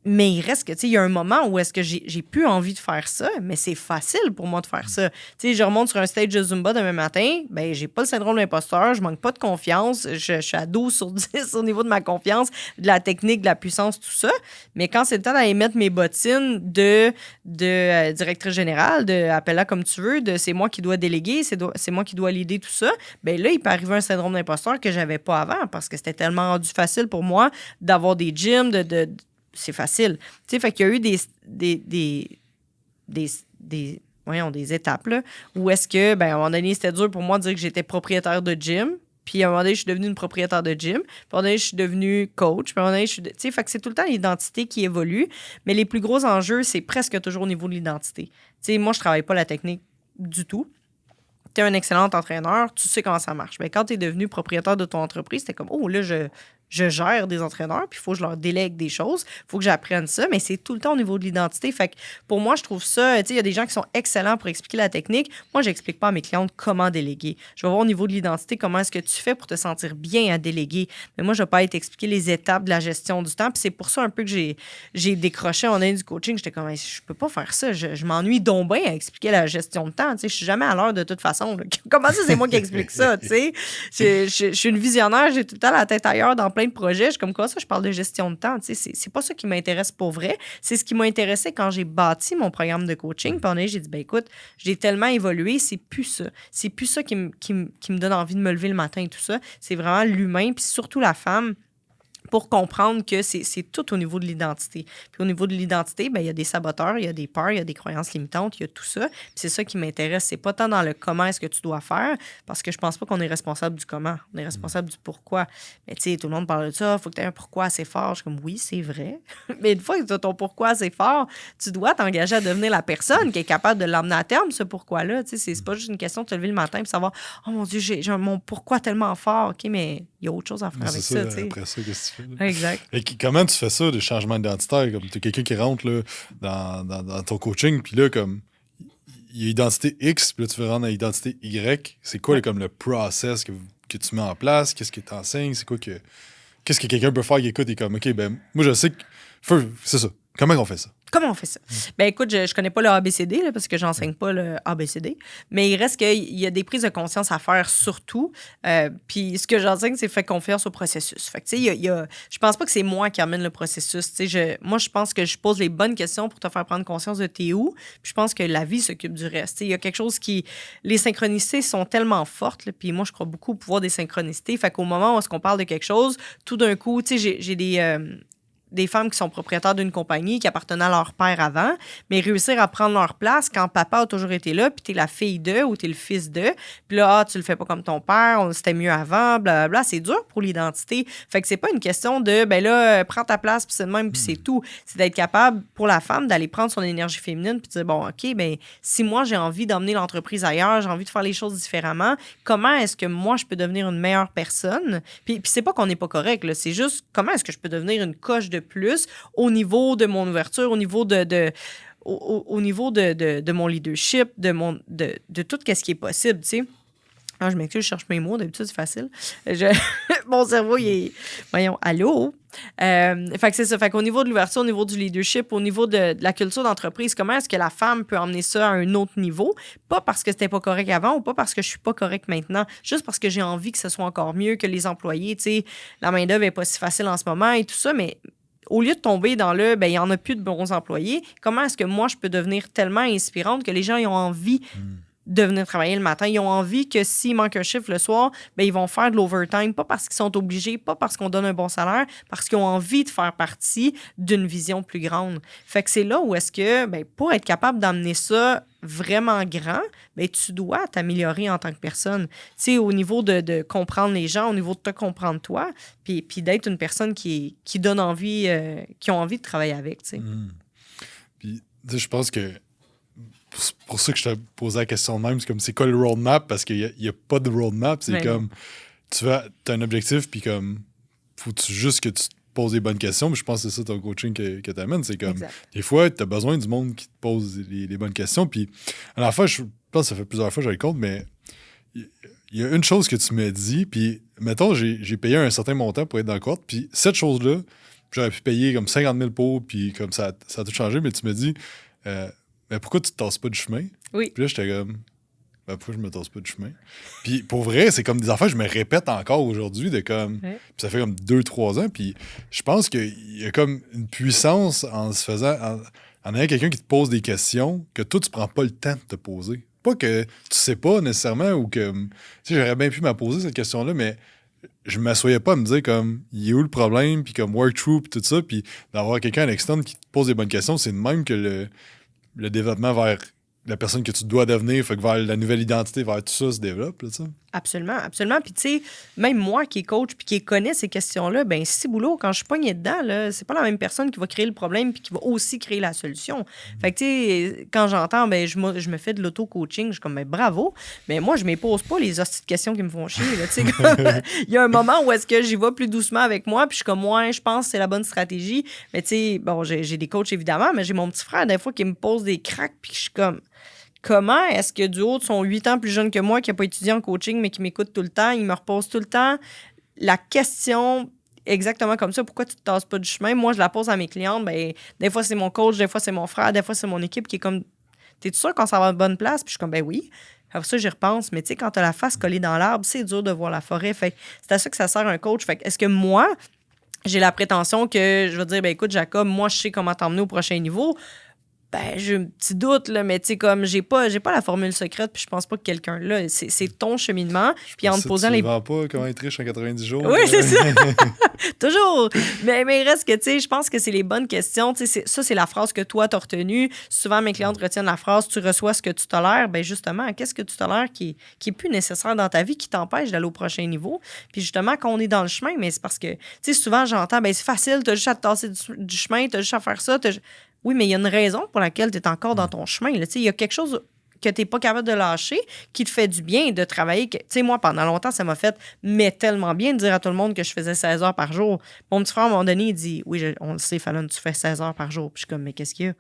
Speaker 2: Mais il reste que, tu sais, il y a un moment où est-ce que j'ai plus envie de faire ça, mais c'est facile pour moi de faire ça. Tu sais, je remonte sur un stage de Zumba demain matin, ben j'ai pas le syndrome de l'imposteur, je manque pas de confiance, je suis à 12 sur 10 au niveau de ma confiance, de la technique, de la puissance, tout ça. Mais quand c'est le temps d'aller mettre mes bottines de directrice générale, appelle-la comme tu veux, de c'est moi qui dois déléguer, c'est moi qui dois leader tout ça, ben là, il peut arriver un syndrome d'imposteur que j'avais pas avant parce que c'était tellement rendu facile pour moi d'avoir des gyms, c'est facile. Tu sais, fait qu'il y a eu des étapes, là, où est-ce que, ben, à un moment donné, c'était dur pour moi de dire que j'étais propriétaire de gym. Puis à un moment donné, je suis devenue une propriétaire de gym. Puis à un moment donné, je suis devenue coach. Puis à un moment donné, tu sais, fait que c'est tout le temps l'identité qui évolue. Mais les plus gros enjeux, c'est presque toujours au niveau de l'identité. Tu sais, moi, je travaille pas la technique du tout. Tu es un excellent entraîneur, tu sais comment ça marche. Mais quand tu es devenu propriétaire de ton entreprise, t'es comme, oh, là, je gère des entraîneurs, puis il faut que je leur délègue des choses, il faut que j'apprenne ça, mais c'est tout le temps au niveau de l'identité. Fait que pour moi, je trouve ça, tu sais, il y a des gens qui sont excellents pour expliquer la technique. Moi, j'explique pas à mes clientes comment déléguer. Je vais voir au niveau de l'identité comment est-ce que tu fais pour te sentir bien à déléguer. Mais moi, je vais pas être expliquer les étapes de la gestion du temps, puis c'est pour ça un peu que j'ai décroché en du coaching. J'étais comme, je peux pas faire ça, je m'ennuie donc bien à expliquer la gestion de temps, tu sais, je suis jamais à l'heure de toute façon. Là. Comment ça, c'est moi qui explique ça, tu sais? Je suis une visionnaire, j'ai tout le temps la tête ailleurs dans plein de projets. Je suis comme quoi ça, je parle de gestion de temps. Tu sais, c'est pas ça qui m'intéresse pour vrai. C'est ce qui m'a intéressé quand j'ai bâti mon programme de coaching. Puis j'ai dit, ben écoute, j'ai tellement évolué, c'est plus ça. C'est plus ça qui me donne envie de me lever le matin et tout ça. C'est vraiment l'humain, puis surtout la femme, pour comprendre que c'est tout au niveau de l'identité. Puis au niveau de l'identité, ben, il y a des saboteurs, il y a des peurs, il y a des croyances limitantes, il y a tout ça. Puis c'est ça qui m'intéresse. C'est pas tant dans le comment est-ce que tu dois faire, parce que je pense pas qu'on est responsable du comment. On est responsable du pourquoi. Mais tu sais, tout le monde parle de ça, il faut que tu aies un pourquoi assez fort. Je suis comme, oui, c'est vrai. Mais une fois que tu as ton pourquoi assez fort, tu dois t'engager à devenir la personne qui est capable de l'emmener à terme, ce pourquoi-là. Tu sais, c'est pas juste une question de te lever le matin et savoir, oh mon Dieu, j'ai mon pourquoi tellement fort. OK, mais il y a autre chose à faire avec ça.
Speaker 1: Après ça, qu'est-ce que tu fais?
Speaker 2: Exact.
Speaker 1: Et comment tu fais ça, des changements identitaires? Comme tu as quelqu'un qui rentre là, dans ton coaching, puis là, comme il y a identité X, puis là, tu veux rendre à identité Y. C'est quoi comme le process que tu mets en place? Qu'est-ce que tu enseignes? Qu'est-ce que quelqu'un peut faire qui écoute et comme, OK, ben moi, je sais que. C'est ça. Comment on fait ça?
Speaker 2: Comment on fait ça? Ben écoute, je connais pas le ABCD là, parce que j'enseigne pas le ABCD, mais il reste qu'il y a des prises de conscience à faire surtout. Puis ce que j'enseigne, c'est faire confiance au processus. Fait que tu sais, je pense pas que c'est moi qui amène le processus. Tu sais, moi, je pense que je pose les bonnes questions pour te faire prendre conscience de t'es où. Puis je pense que la vie s'occupe du reste. Tu sais, il y a quelque chose qui... Les synchronicités sont tellement fortes, là, puis moi, je crois beaucoup au pouvoir des synchronicités. Fait qu'au moment où on parle de quelque chose, tout d'un coup, tu sais, j'ai des... des femmes qui sont propriétaires d'une compagnie qui appartenait à leur père avant, mais réussir à prendre leur place quand papa a toujours été là, puis t'es la fille d'eux ou t'es le fils d'eux, puis là, tu le fais pas comme ton père, c'était mieux avant, blablabla. C'est dur pour l'identité. Fait que c'est pas une question de, ben là, prends ta place, puis c'est de même, puis c'est tout. C'est d'être capable, pour la femme, d'aller prendre son énergie féminine, puis de dire, bon, OK, ben si moi, j'ai envie d'emmener l'entreprise ailleurs, j'ai envie de faire les choses différemment, comment est-ce que moi, je peux devenir une meilleure personne? Puis c'est pas qu'on n'est pas correct, là, c'est juste comment est-ce que je peux devenir une coche de plus au niveau de mon ouverture, au niveau au niveau de mon leadership, de tout ce qui est possible, tu sais. Ah, je m'excuse, je cherche mes mots. D'habitude, c'est facile. Mon cerveau, il est... Voyons, allô? Fait que c'est ça. Fait qu'au niveau de l'ouverture, au niveau du leadership, au niveau de la culture d'entreprise, comment est-ce que la femme peut emmener ça à un autre niveau? Pas parce que c'était pas correct avant ou pas parce que je suis pas correct maintenant, juste parce que j'ai envie que ce soit encore mieux, que les employés, tu sais, la main-d'œuvre est pas si facile en ce moment et tout ça, mais au lieu de tomber dans ben, il n'y en a plus de bons employés, comment est-ce que moi, je peux devenir tellement inspirante que les gens ils ont envie de venir travailler le matin. Ils ont envie que s'il manque un chiffre le soir, ben, ils vont faire de l'overtime, pas parce qu'ils sont obligés, pas parce qu'on donne un bon salaire, parce qu'ils ont envie de faire partie d'une vision plus grande. Fait que c'est là où est-ce que, ben, pour être capable d'amener ça vraiment grand, ben, tu dois t'améliorer en tant que personne. Tu sais, au niveau de comprendre les gens, au niveau de te comprendre toi, puis d'être une personne qui donne envie, qui ont envie de travailler avec, tu sais.
Speaker 1: Puis, tu sais, je pense que c'est pour ça que je t'ai posé la question de même. C'est comme, c'est quoi le roadmap? Parce qu'il n'y a pas de roadmap. C'est comme, tu as un objectif, puis comme, faut juste que tu te poses des bonnes questions. Mais je pense que c'est ça ton coaching que tu amènes. C'est comme, des fois, tu as besoin du monde qui te pose les bonnes questions. Puis, à la fois, je pense que ça fait plusieurs fois que je le compte, mais il y a une chose que tu m'as dit, puis, mettons, j'ai payé un certain montant pour être dans le cohorte, puis cette chose-là, j'aurais pu payer comme 50 000 pour, puis comme ça a tout changé, mais tu m'as dit... mais pourquoi tu te tasses pas du chemin?
Speaker 2: Oui.
Speaker 1: Puis là, j'étais comme, ben, pourquoi je me tasse pas du chemin? Puis pour vrai, c'est comme des affaires que je me répète encore aujourd'hui, de comme, puis ça fait comme 2-3 ans, puis je pense qu'il y a comme une puissance en se faisant, en ayant quelqu'un qui te pose des questions que toi, tu prends pas le temps de te poser. Pas que tu sais pas nécessairement, ou que, tu sais, j'aurais bien pu me poser cette question-là, mais je m'assoyais pas à me dire comme, il est où le problème, puis comme work through, puis tout ça, puis d'avoir quelqu'un à l'externe qui te pose des bonnes questions, c'est de même que le développement vers la personne que tu dois devenir, fait que vers la nouvelle identité, vers tout ça se développe, là, tu sais.
Speaker 2: Absolument, absolument. Puis, tu sais, même moi qui est coach puis qui connais ces questions-là, ben si boulot, quand je suis pognée dedans, là, c'est pas la même personne qui va créer le problème puis qui va aussi créer la solution. Fait que, tu sais, quand j'entends, ben je me fais de l'auto-coaching, je suis comme, ben bravo, mais moi, je ne pose pas les hosties de questions qui me font chier, là, tu sais. Il y a un moment où est-ce que j'y vais plus doucement avec moi puis je suis comme, ouais, je pense que c'est la bonne stratégie. Mais, tu sais, bon, j'ai des coachs, évidemment, mais j'ai mon petit frère, des fois, qui me pose des cracks puis je suis comme... Comment est-ce que du haut de son 8 ans plus jeune que moi, qui n'a pas étudié en coaching, mais qui m'écoute tout le temps, il me repose tout le temps la question exactement comme ça, pourquoi tu te tasses pas du chemin? Moi, je la pose à mes clientes, ben, des fois c'est mon coach, des fois c'est mon frère, des fois c'est mon équipe qui est comme, t'es-tu sûr qu'on s'en va à une bonne place? Puis je suis comme, ben oui. Après ça, j'y repense, mais tu sais, quand t'as la face collée dans l'arbre, c'est dur de voir la forêt. Fait c'est à ça que ça sert un coach. Fait est-ce que moi, j'ai la prétention que je vais dire, ben écoute, Jacob, moi, je sais comment t'emmener au prochain niveau? Ben, j'ai un petit doute, là, mais tu sais, comme, j'ai pas la formule secrète, puis je pense pas que quelqu'un l'a. C'est ton cheminement. Puis en te posant les.
Speaker 1: Tu ne vends pas comment être riche en 90 jours.
Speaker 2: Oui, c'est ça. Toujours. Mais il reste que, tu sais, je pense que c'est les bonnes questions. Tu sais, ça, c'est la phrase que toi, t'as retenue. Souvent, mes clientes retiennent la phrase, tu reçois ce que tu tolères. Ben, justement, qu'est-ce que tu tolères qui est plus nécessaire dans ta vie, qui t'empêche d'aller au prochain niveau? Puis justement, quand on est dans le chemin, mais c'est parce que, tu sais, souvent, j'entends, ben, c'est facile, t'as juste à te tasser du chemin, t'as juste à faire ça. Oui, mais il y a une raison pour laquelle tu es encore dans ton chemin. Il y a quelque chose que tu n'es pas capable de lâcher qui te fait du bien de travailler. Tu sais, moi, pendant longtemps, ça m'a fait mais tellement bien de dire à tout le monde que je faisais 16 heures par jour. Mon petit frère, à un moment donné, il dit, oui, on le sait, Fallon, tu fais 16 heures par jour. Puis je suis comme, mais qu'est-ce qu'il y a?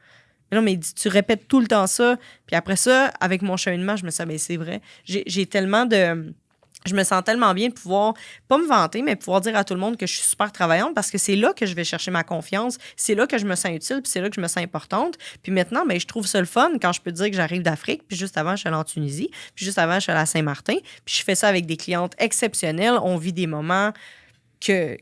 Speaker 2: Mais non, mais il dit, tu répètes tout le temps ça. Puis après ça, avec mon cheminement, je me suis dit, c'est vrai. J'ai tellement de... Je me sens tellement bien de pouvoir, pas me vanter, mais pouvoir dire à tout le monde que je suis super travaillante parce que c'est là que je vais chercher ma confiance, c'est là que je me sens utile, puis c'est là que je me sens importante. Puis maintenant, ben, je trouve ça le fun quand je peux dire que j'arrive d'Afrique, puis juste avant, je suis allée en Tunisie, puis juste avant, je suis allée à Saint-Martin, puis je fais ça avec des clientes exceptionnelles. On vit des moments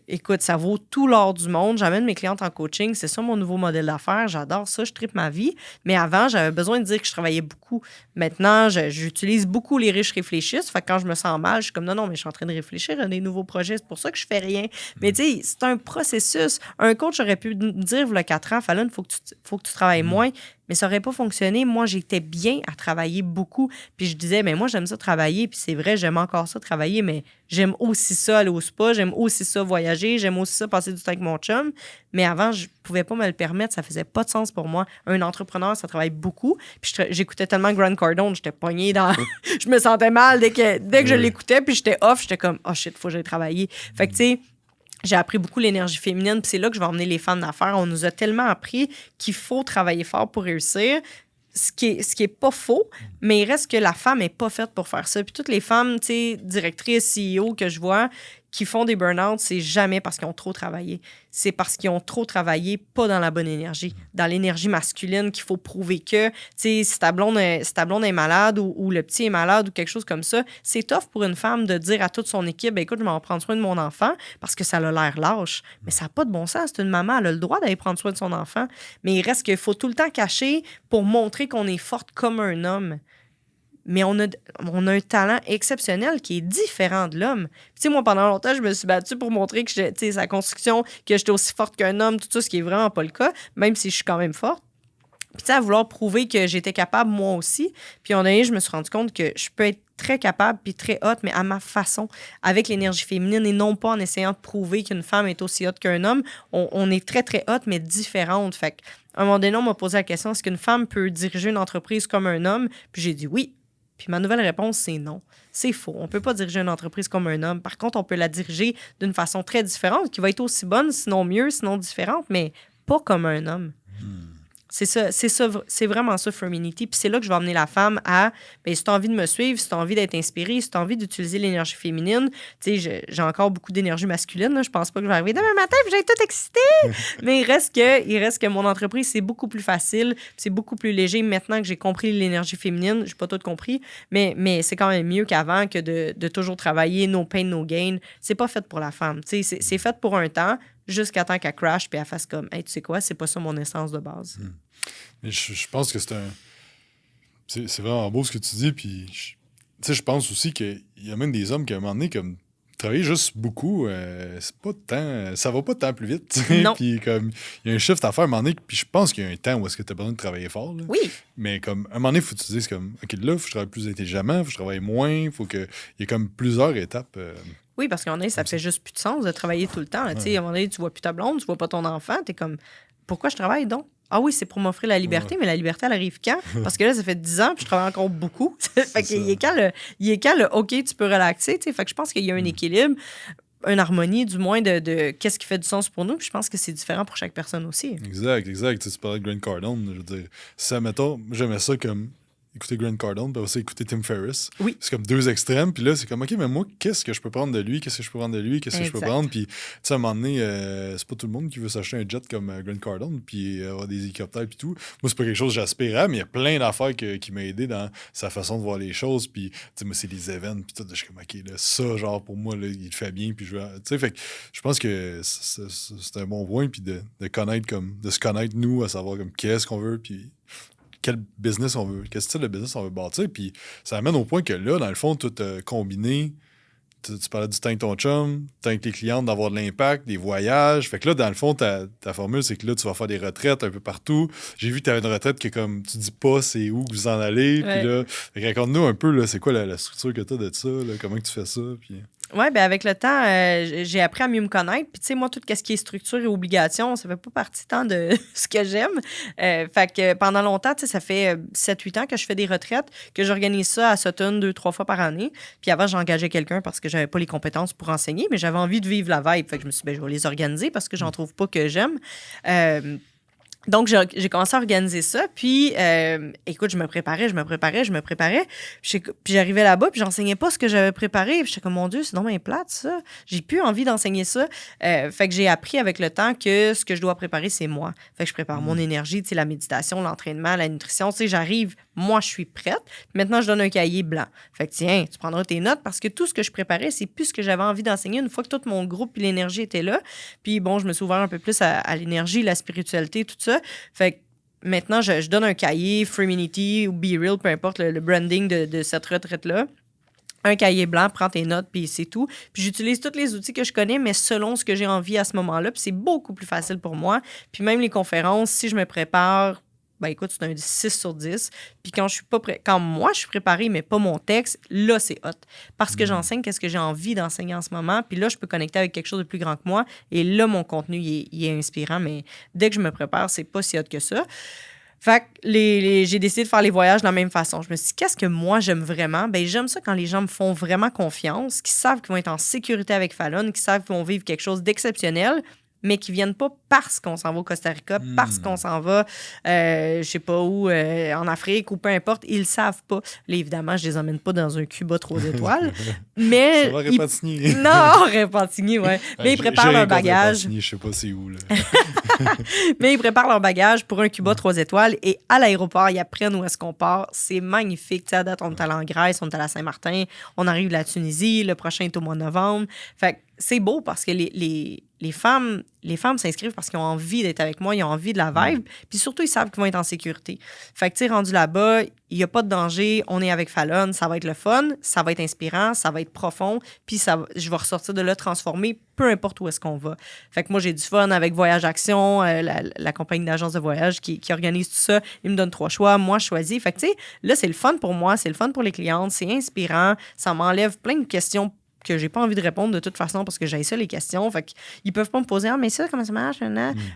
Speaker 2: écoute, ça vaut tout l'or du monde. J'amène mes clientes en coaching. C'est ça mon nouveau modèle d'affaires. J'adore ça. Je tripe ma vie. Mais avant, j'avais besoin de dire que je travaillais beaucoup. Maintenant, j'utilise beaucoup les riches réfléchissent. Fait que quand je me sens mal, je suis comme non, mais je suis en train de réfléchir à des nouveaux projets. C'est pour ça que je fais rien. Mais tu sais, c'est un processus. Un coach aurait pu me dire, il y a 4 ans, Fallon, il faut que tu travailles moins. Mais ça n'aurait pas fonctionné. Moi, j'étais bien à travailler beaucoup. Puis je disais, mais moi, j'aime ça travailler. Puis c'est vrai, j'aime encore ça travailler, mais j'aime aussi ça aller au spa. J'aime aussi ça voyager. J'aime aussi ça passer du temps avec mon chum. Mais avant, je pouvais pas me le permettre. Ça faisait pas de sens pour moi. Un entrepreneur, ça travaille beaucoup. Puis j'écoutais tellement Grant Cardone, j'étais pognée dans... je me sentais mal dès que je l'écoutais. Puis j'étais off. J'étais comme, oh shit, faut que j'aille travailler. Fait que tu sais, j'ai appris beaucoup l'énergie féminine, puis c'est là que je vais emmener les femmes d'affaires. On nous a tellement appris qu'il faut travailler fort pour réussir, ce qui est pas faux, mais il reste que la femme est pas faite pour faire ça. Puis toutes les femmes, tu sais, directrices, CEO que je vois, qui font des burn-out, c'est jamais parce qu'ils ont trop travaillé. C'est parce qu'ils ont trop travaillé, pas dans la bonne énergie. Dans l'énergie masculine qu'il faut prouver que, tu sais, si ta blonde est malade ou le petit est malade ou quelque chose comme ça, c'est tough pour une femme de dire à toute son équipe, ben, écoute, je vais en prendre soin de mon enfant parce que ça a l'air lâche. Mais ça n'a pas de bon sens. C'est une maman, elle a le droit d'aller prendre soin de son enfant. Mais il reste qu'il faut tout le temps cacher pour montrer qu'on est forte comme un homme. Mais on a un talent exceptionnel qui est différent de l'homme. Tu sais, moi, pendant longtemps, je me suis battue pour montrer que sa construction, que j'étais aussi forte qu'un homme, tout ça, ce qui est vraiment pas le cas, même si je suis quand même forte. Puis, tu sais, à vouloir prouver que j'étais capable, moi aussi. Puis, en je me suis rendu compte que je peux être très capable puis très hot, mais à ma façon, avec l'énergie féminine et non pas en essayant de prouver qu'une femme est aussi hot qu'un homme. On est très, très hot, mais différente. Fait qu'à un moment donné, on m'a posé la question, est-ce qu'une femme peut diriger une entreprise comme un homme? Puis, j'ai dit oui. Puis ma nouvelle réponse, c'est non. C'est faux. On ne peut pas diriger une entreprise comme un homme. Par contre, on peut la diriger d'une façon très différente, qui va être aussi bonne, sinon mieux, sinon différente, mais pas comme un homme. C'est ça, c'est vraiment ça, Femininity. Puis c'est là que je vais emmener la femme à, bien, si tu as envie de me suivre, si tu as envie d'être inspirée, si tu as envie d'utiliser l'énergie féminine, tu sais, j'ai encore beaucoup d'énergie masculine, là. Je pense pas que je vais arriver demain matin et j'ai tout excité. Mais il reste que mon entreprise, c'est beaucoup plus facile, c'est beaucoup plus léger maintenant que j'ai compris l'énergie féminine. J'ai pas tout compris, mais c'est quand même mieux qu'avant que de toujours travailler no pain, no gain. C'est pas fait pour la femme. Tu sais, c'est fait pour un temps, jusqu'à temps qu'elle crash puis elle fasse comme, hey, tu sais quoi, c'est pas ça mon essence de base.
Speaker 1: Mais je pense que c'est vraiment beau ce que tu dis, puis tu sais, je pense aussi qu'il y a même des hommes qui, à un moment donné, comme travailler juste beaucoup, c'est pas tant, ça va pas tant plus vite, tu sais.
Speaker 2: Non.
Speaker 1: Puis comme, il y a un shift à faire à un moment donné, puis je pense qu'il y a un temps où est-ce que tu as besoin de travailler fort, là.
Speaker 2: Oui.
Speaker 1: Mais comme, à un moment donné, il faut que tu te dises comme, OK, là, il faut que je travaille plus intelligemment, il faut que je travaille moins, il faut qu'il y ait comme plusieurs étapes.
Speaker 2: Oui, parce qu'à un moment donné, ça fait juste plus de sens de travailler tout le temps. Tu sais, à un moment donné, tu vois plus ta blonde, tu vois pas ton enfant, t'es comme, pourquoi je travaille donc? Ah oui, c'est pour m'offrir la liberté, mais la liberté, elle arrive quand? Parce que là, ça fait 10 ans, puis je travaille encore beaucoup. Fait qu'il est quand le OK, tu peux relaxer, tu sais. Fait que je pense qu'il y a un équilibre, une harmonie, du moins, de qu'est-ce qui fait du sens pour nous. Puis je pense que c'est différent pour chaque personne aussi.
Speaker 1: Exact. Tu sais, tu parlais de Grant Cardone, je veux dire, ça, mettons, j'aimais ça comme écouter Grant Cardone, puis aussi écouter Tim Ferriss.
Speaker 2: Oui.
Speaker 1: C'est comme deux extrêmes, puis là, c'est comme, OK, mais moi, qu'est-ce que je peux prendre de lui? Qu'est-ce que je peux prendre de lui? Qu'est-ce que je peux prendre? Puis, tu sais, à un moment donné, c'est pas tout le monde qui veut s'acheter un jet comme Grant Cardone, puis avoir des hélicoptères, puis tout. Moi, c'est pas quelque chose que j'aspire à, mais il y a plein d'affaires qui m'ont aidé dans sa façon de voir les choses, puis, tu sais, moi, c'est les événements, puis tout, je suis comme, OK, là, ça, genre, pour moi, là, il le fait bien, puis tu sais, fait que je pense que c'est un bon point, puis de se connaître, nous, à savoir, comme, qu'est-ce qu'on veut, puis quel business on veut, quel style de business on veut bâtir. Puis ça amène au point que là, dans le fond, tout combiné, tu parlais du temps avec ton chum, temps avec tes clientes, d'avoir de l'impact, des voyages. Fait que là, dans le fond, ta formule, c'est que là, tu vas faire des retraites un peu partout. J'ai vu que tu avais une retraite que comme tu dis pas c'est où que vous en allez.
Speaker 2: Ouais.
Speaker 1: Puis là, raconte-nous un peu, là, c'est quoi la structure que tu as de ça, là, comment que tu fais ça. Puis...
Speaker 2: Oui, bien avec le temps, j'ai appris à mieux me connaître. Puis, tu sais, moi, tout ce qui est structure et obligation, ça fait pas partie tant de ce que j'aime. Fait que pendant longtemps, tu sais, ça fait 7-8 ans que je fais des retraites, que j'organise ça à Sutton 2-3 fois par année. Puis avant, j'engageais quelqu'un parce que j'avais pas les compétences pour enseigner, mais j'avais envie de vivre la vibe. Fait que je me suis dit, je vais les organiser parce que j'en trouve pas que j'aime. Donc, j'ai commencé à organiser ça. Puis, écoute, je me préparais. Puis j'arrivais là-bas, puis j'enseignais pas ce que j'avais préparé. Puis j'étais comme, mon Dieu, c'est donc bien plate, ça. J'ai plus envie d'enseigner ça. Fait que j'ai appris avec le temps que ce que je dois préparer, c'est moi. Fait que je prépare mon énergie, tu sais, la méditation, l'entraînement, la nutrition. Tu sais, j'arrive moi, je suis prête. Maintenant, je donne un cahier blanc. Fait que tiens, tu prendras tes notes parce que tout ce que je préparais, c'est plus ce que j'avais envie d'enseigner une fois que tout mon groupe et l'énergie était là. Puis bon, je me suis ouvert un peu plus à l'énergie, la spiritualité, tout ça. Fait que maintenant, je donne un cahier, Freeminity ou Be Real, peu importe le branding de cette retraite-là. Un cahier blanc, prends tes notes, puis c'est tout. Puis j'utilise tous les outils que je connais, mais selon ce que j'ai envie à ce moment-là. Puis c'est beaucoup plus facile pour moi. Puis même les conférences, si je me prépare, ben écoute, c'est un 6 sur 10. Puis quand je suis pas quand moi, je suis préparée, mais pas mon texte, là, c'est hot. Parce que j'enseigne qu'est-ce que j'ai envie d'enseigner en ce moment. Puis là, je peux connecter avec quelque chose de plus grand que moi. Et là, mon contenu, il est inspirant. Mais dès que je me prépare, c'est pas si hot que ça. Fait que j'ai décidé de faire les voyages de la même façon. Je me suis dit, qu'est-ce que moi j'aime vraiment? Ben j'aime ça quand les gens me font vraiment confiance, qui savent qu'ils vont être en sécurité avec Fallon, qui savent qu'ils vont vivre quelque chose d'exceptionnel, mais qui viennent pas parce qu'on s'en va au Costa Rica, parce qu'on s'en va, je sais pas où, en Afrique ou peu importe, ils le savent pas. Là, évidemment, je les emmène pas dans un Cuba 3 étoiles, mais...
Speaker 1: Ça va Repentigny.
Speaker 2: Non, Repentigny, ouais. Mais ils préparent leur bagage.
Speaker 1: Je sais pas c'est où, là.
Speaker 2: Mais ils préparent leur bagage pour un Cuba 3 étoiles et à l'aéroport, ils apprennent où est-ce qu'on part. C'est magnifique. Tu sais, à date, on est allé en Grèce, on est allé à Saint-Martin, on arrive de la Tunisie, le prochain est au mois de novembre. Fait que c'est beau parce que les femmes s'inscrivent parce qu'ils ont envie d'être avec moi, ils ont envie de la vibe, puis surtout, ils savent qu'ils vont être en sécurité. Fait que, tu sais, rendu là-bas, il n'y a pas de danger, on est avec Fallon, ça va être le fun, ça va être inspirant, ça va être profond, puis je vais ressortir de là transformé, peu importe où est-ce qu'on va. Fait que moi, j'ai du fun avec Voyage Action, la compagnie d'agence de voyage qui organise tout ça. Ils me donnent 3 choix, moi, je choisis. Fait que, tu sais, là, c'est le fun pour moi, c'est le fun pour les clientes, c'est inspirant, ça m'enlève plein de questions que j'ai pas envie de répondre de toute façon parce que j'ai ça les questions. Fait qu'ils peuvent pas me poser « Ah, mais ça, comment ça marche? »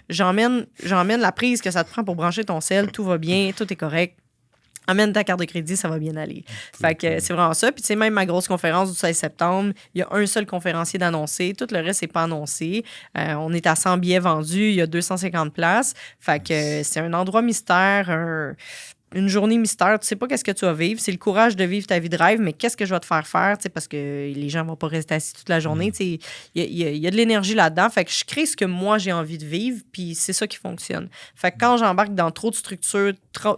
Speaker 2: J'emmène la prise que ça te prend pour brancher ton sel, tout va bien, tout est correct. Amène ta carte de crédit, ça va bien aller. Fait que c'est vraiment ça. Puis tu sais, même ma grosse conférence du 16 septembre, il y a un seul conférencier d'annoncé. Tout le reste, c'est pas annoncé. On est à 100 billets vendus. Il y a 250 places. Fait que c'est un endroit mystère, une journée mystère, tu sais pas qu'est-ce que tu vas vivre. C'est le courage de vivre ta vie de rêve, mais qu'est-ce que je vais te faire faire, tu sais, parce que les gens vont pas rester assis toute la journée. Tu sais, il y a de l'énergie là-dedans. Fait que je crée ce que moi, j'ai envie de vivre, puis c'est ça qui fonctionne. Fait que quand j'embarque dans trop de structures,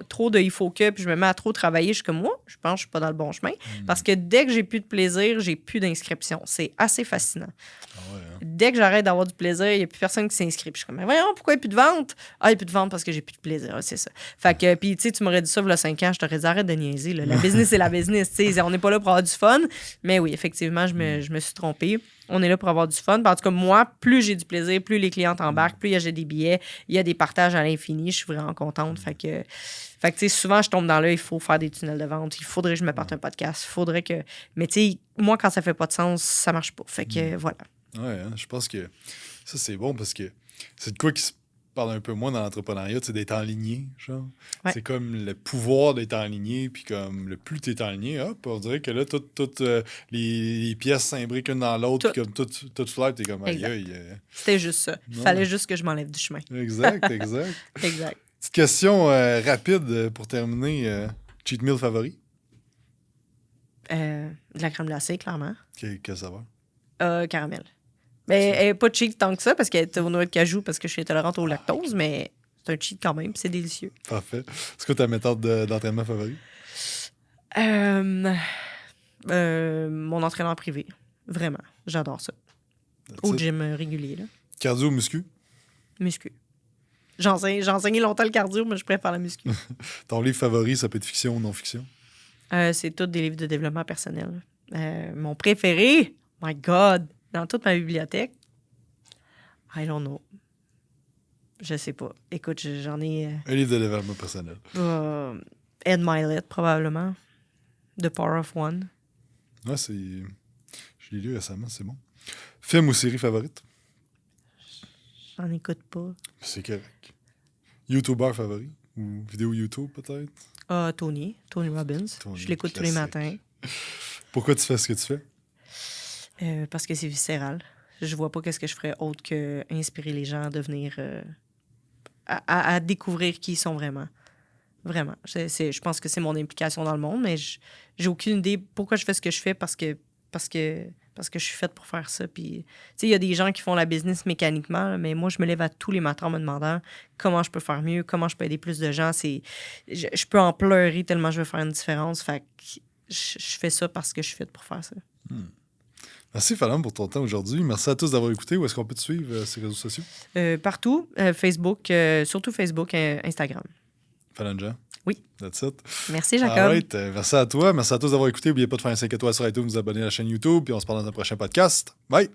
Speaker 2: trop de « il faut que », puis je me mets à trop travailler, je suis comme, moi, je pense que je suis pas dans le bon chemin. Parce que dès que j'ai plus de plaisir, j'ai plus d'inscription. C'est assez fascinant.
Speaker 1: Ah ouais, hein?
Speaker 2: Dès que j'arrête d'avoir du plaisir, il n'y a plus personne qui s'inscrit. Puis je suis comme, mais voyons, pourquoi il n'y a plus de vente? Ah, il n'y a plus de vente parce que j'ai plus de plaisir. C'est ça. Fait que, puis tu sais, tu m'aurais dit ça il y a 5 ans, je t'aurais dit, arrête de niaiser. Là. La business, c'est la business. Tu sais, on n'est pas là pour avoir du fun. Mais oui, effectivement, je me suis trompée. On est là pour avoir du fun. En tout cas, moi, plus j'ai du plaisir, plus les clients embarquent, plus j'ai des billets, il y a des partages à l'infini. Je suis vraiment contente. Fait que tu sais, souvent, je tombe dans là, il faut faire des tunnels de vente. Il faudrait que je me parte un podcast. Il faudrait que. Mais tu sais, moi, quand ça fait pas de sens, ça marche pas. Fait que voilà.
Speaker 1: Ouais, hein, je pense que ça, c'est bon parce que c'est de quoi qui se parle un peu moins dans l'entrepreneuriat, c'est d'être enligné, genre.
Speaker 2: Ouais.
Speaker 1: C'est comme le pouvoir d'être enligné, puis comme le plus t'es enligné, hop, on dirait que là, toutes les pièces s'imbriquent une dans l'autre, puis comme tout flirt, t'es comme, aïe, aïe.
Speaker 2: C'était juste ça. Il fallait juste que je m'enlève du chemin.
Speaker 1: Exact.
Speaker 2: Exact.
Speaker 1: Petite question rapide pour terminer. Cheat meal favori?
Speaker 2: De la crème glacée, clairement.
Speaker 1: Quel saveur?
Speaker 2: Caramel. Mais elle n'est pas cheat tant que ça, parce qu'elle est au noix de cajou, parce que je suis intolérante au lactose, mais c'est un cheat quand même, puis c'est délicieux.
Speaker 1: Parfait. C'est quoi ta méthode d'entraînement favorite?
Speaker 2: Mon entraînement privé. Vraiment. J'adore ça. Au gym régulier, là.
Speaker 1: Cardio ou muscu?
Speaker 2: Muscu. J'ai enseigné longtemps le cardio, mais je préfère la muscu.
Speaker 1: Ton livre favori, ça peut être fiction ou non-fiction?
Speaker 2: C'est tous des livres de développement personnel. Mon préféré, my God, dans toute ma bibliothèque, I don't know. Je sais pas. Écoute, j'en ai...
Speaker 1: Un livre de développement personnel.
Speaker 2: Ed Mylett, probablement. The Power of One.
Speaker 1: Ouais, c'est... Je l'ai lu récemment, c'est bon. Film ou série favorite?
Speaker 2: J'en écoute pas.
Speaker 1: C'est correct. YouTuber favori? Ou vidéo YouTube, peut-être?
Speaker 2: Tony Robbins. Je l'écoute tous les matins.
Speaker 1: Pourquoi tu fais ce que tu fais?
Speaker 2: Parce que c'est viscéral. Je vois pas qu'est-ce que je ferais autre que inspirer les gens à devenir... à découvrir qui ils sont vraiment. Vraiment. Je pense que c'est mon implication dans le monde, mais j'ai aucune idée pourquoi je fais ce que je fais parce que parce que je suis faite pour faire ça. Puis, il y a des gens qui font la business mécaniquement, mais moi, je me lève à tous les matins en me demandant comment je peux faire mieux, comment je peux aider plus de gens. Je peux en pleurer tellement je veux faire une différence. Fait que je fais ça parce que je suis faite pour faire ça.
Speaker 1: Merci, Fallon, pour ton temps aujourd'hui. Merci à tous d'avoir écouté. Où est-ce qu'on peut te suivre sur les réseaux sociaux?
Speaker 2: Partout, Facebook, surtout Facebook, Instagram.
Speaker 1: Fallon Jean?
Speaker 2: Oui.
Speaker 1: That's it.
Speaker 2: Merci, Jacob.
Speaker 1: All right. Merci à toi. Merci à tous d'avoir écouté. N'oubliez pas de faire un 5 étoiles sur iTunes, vous abonner à la chaîne YouTube, puis on se parle dans un prochain podcast. Bye!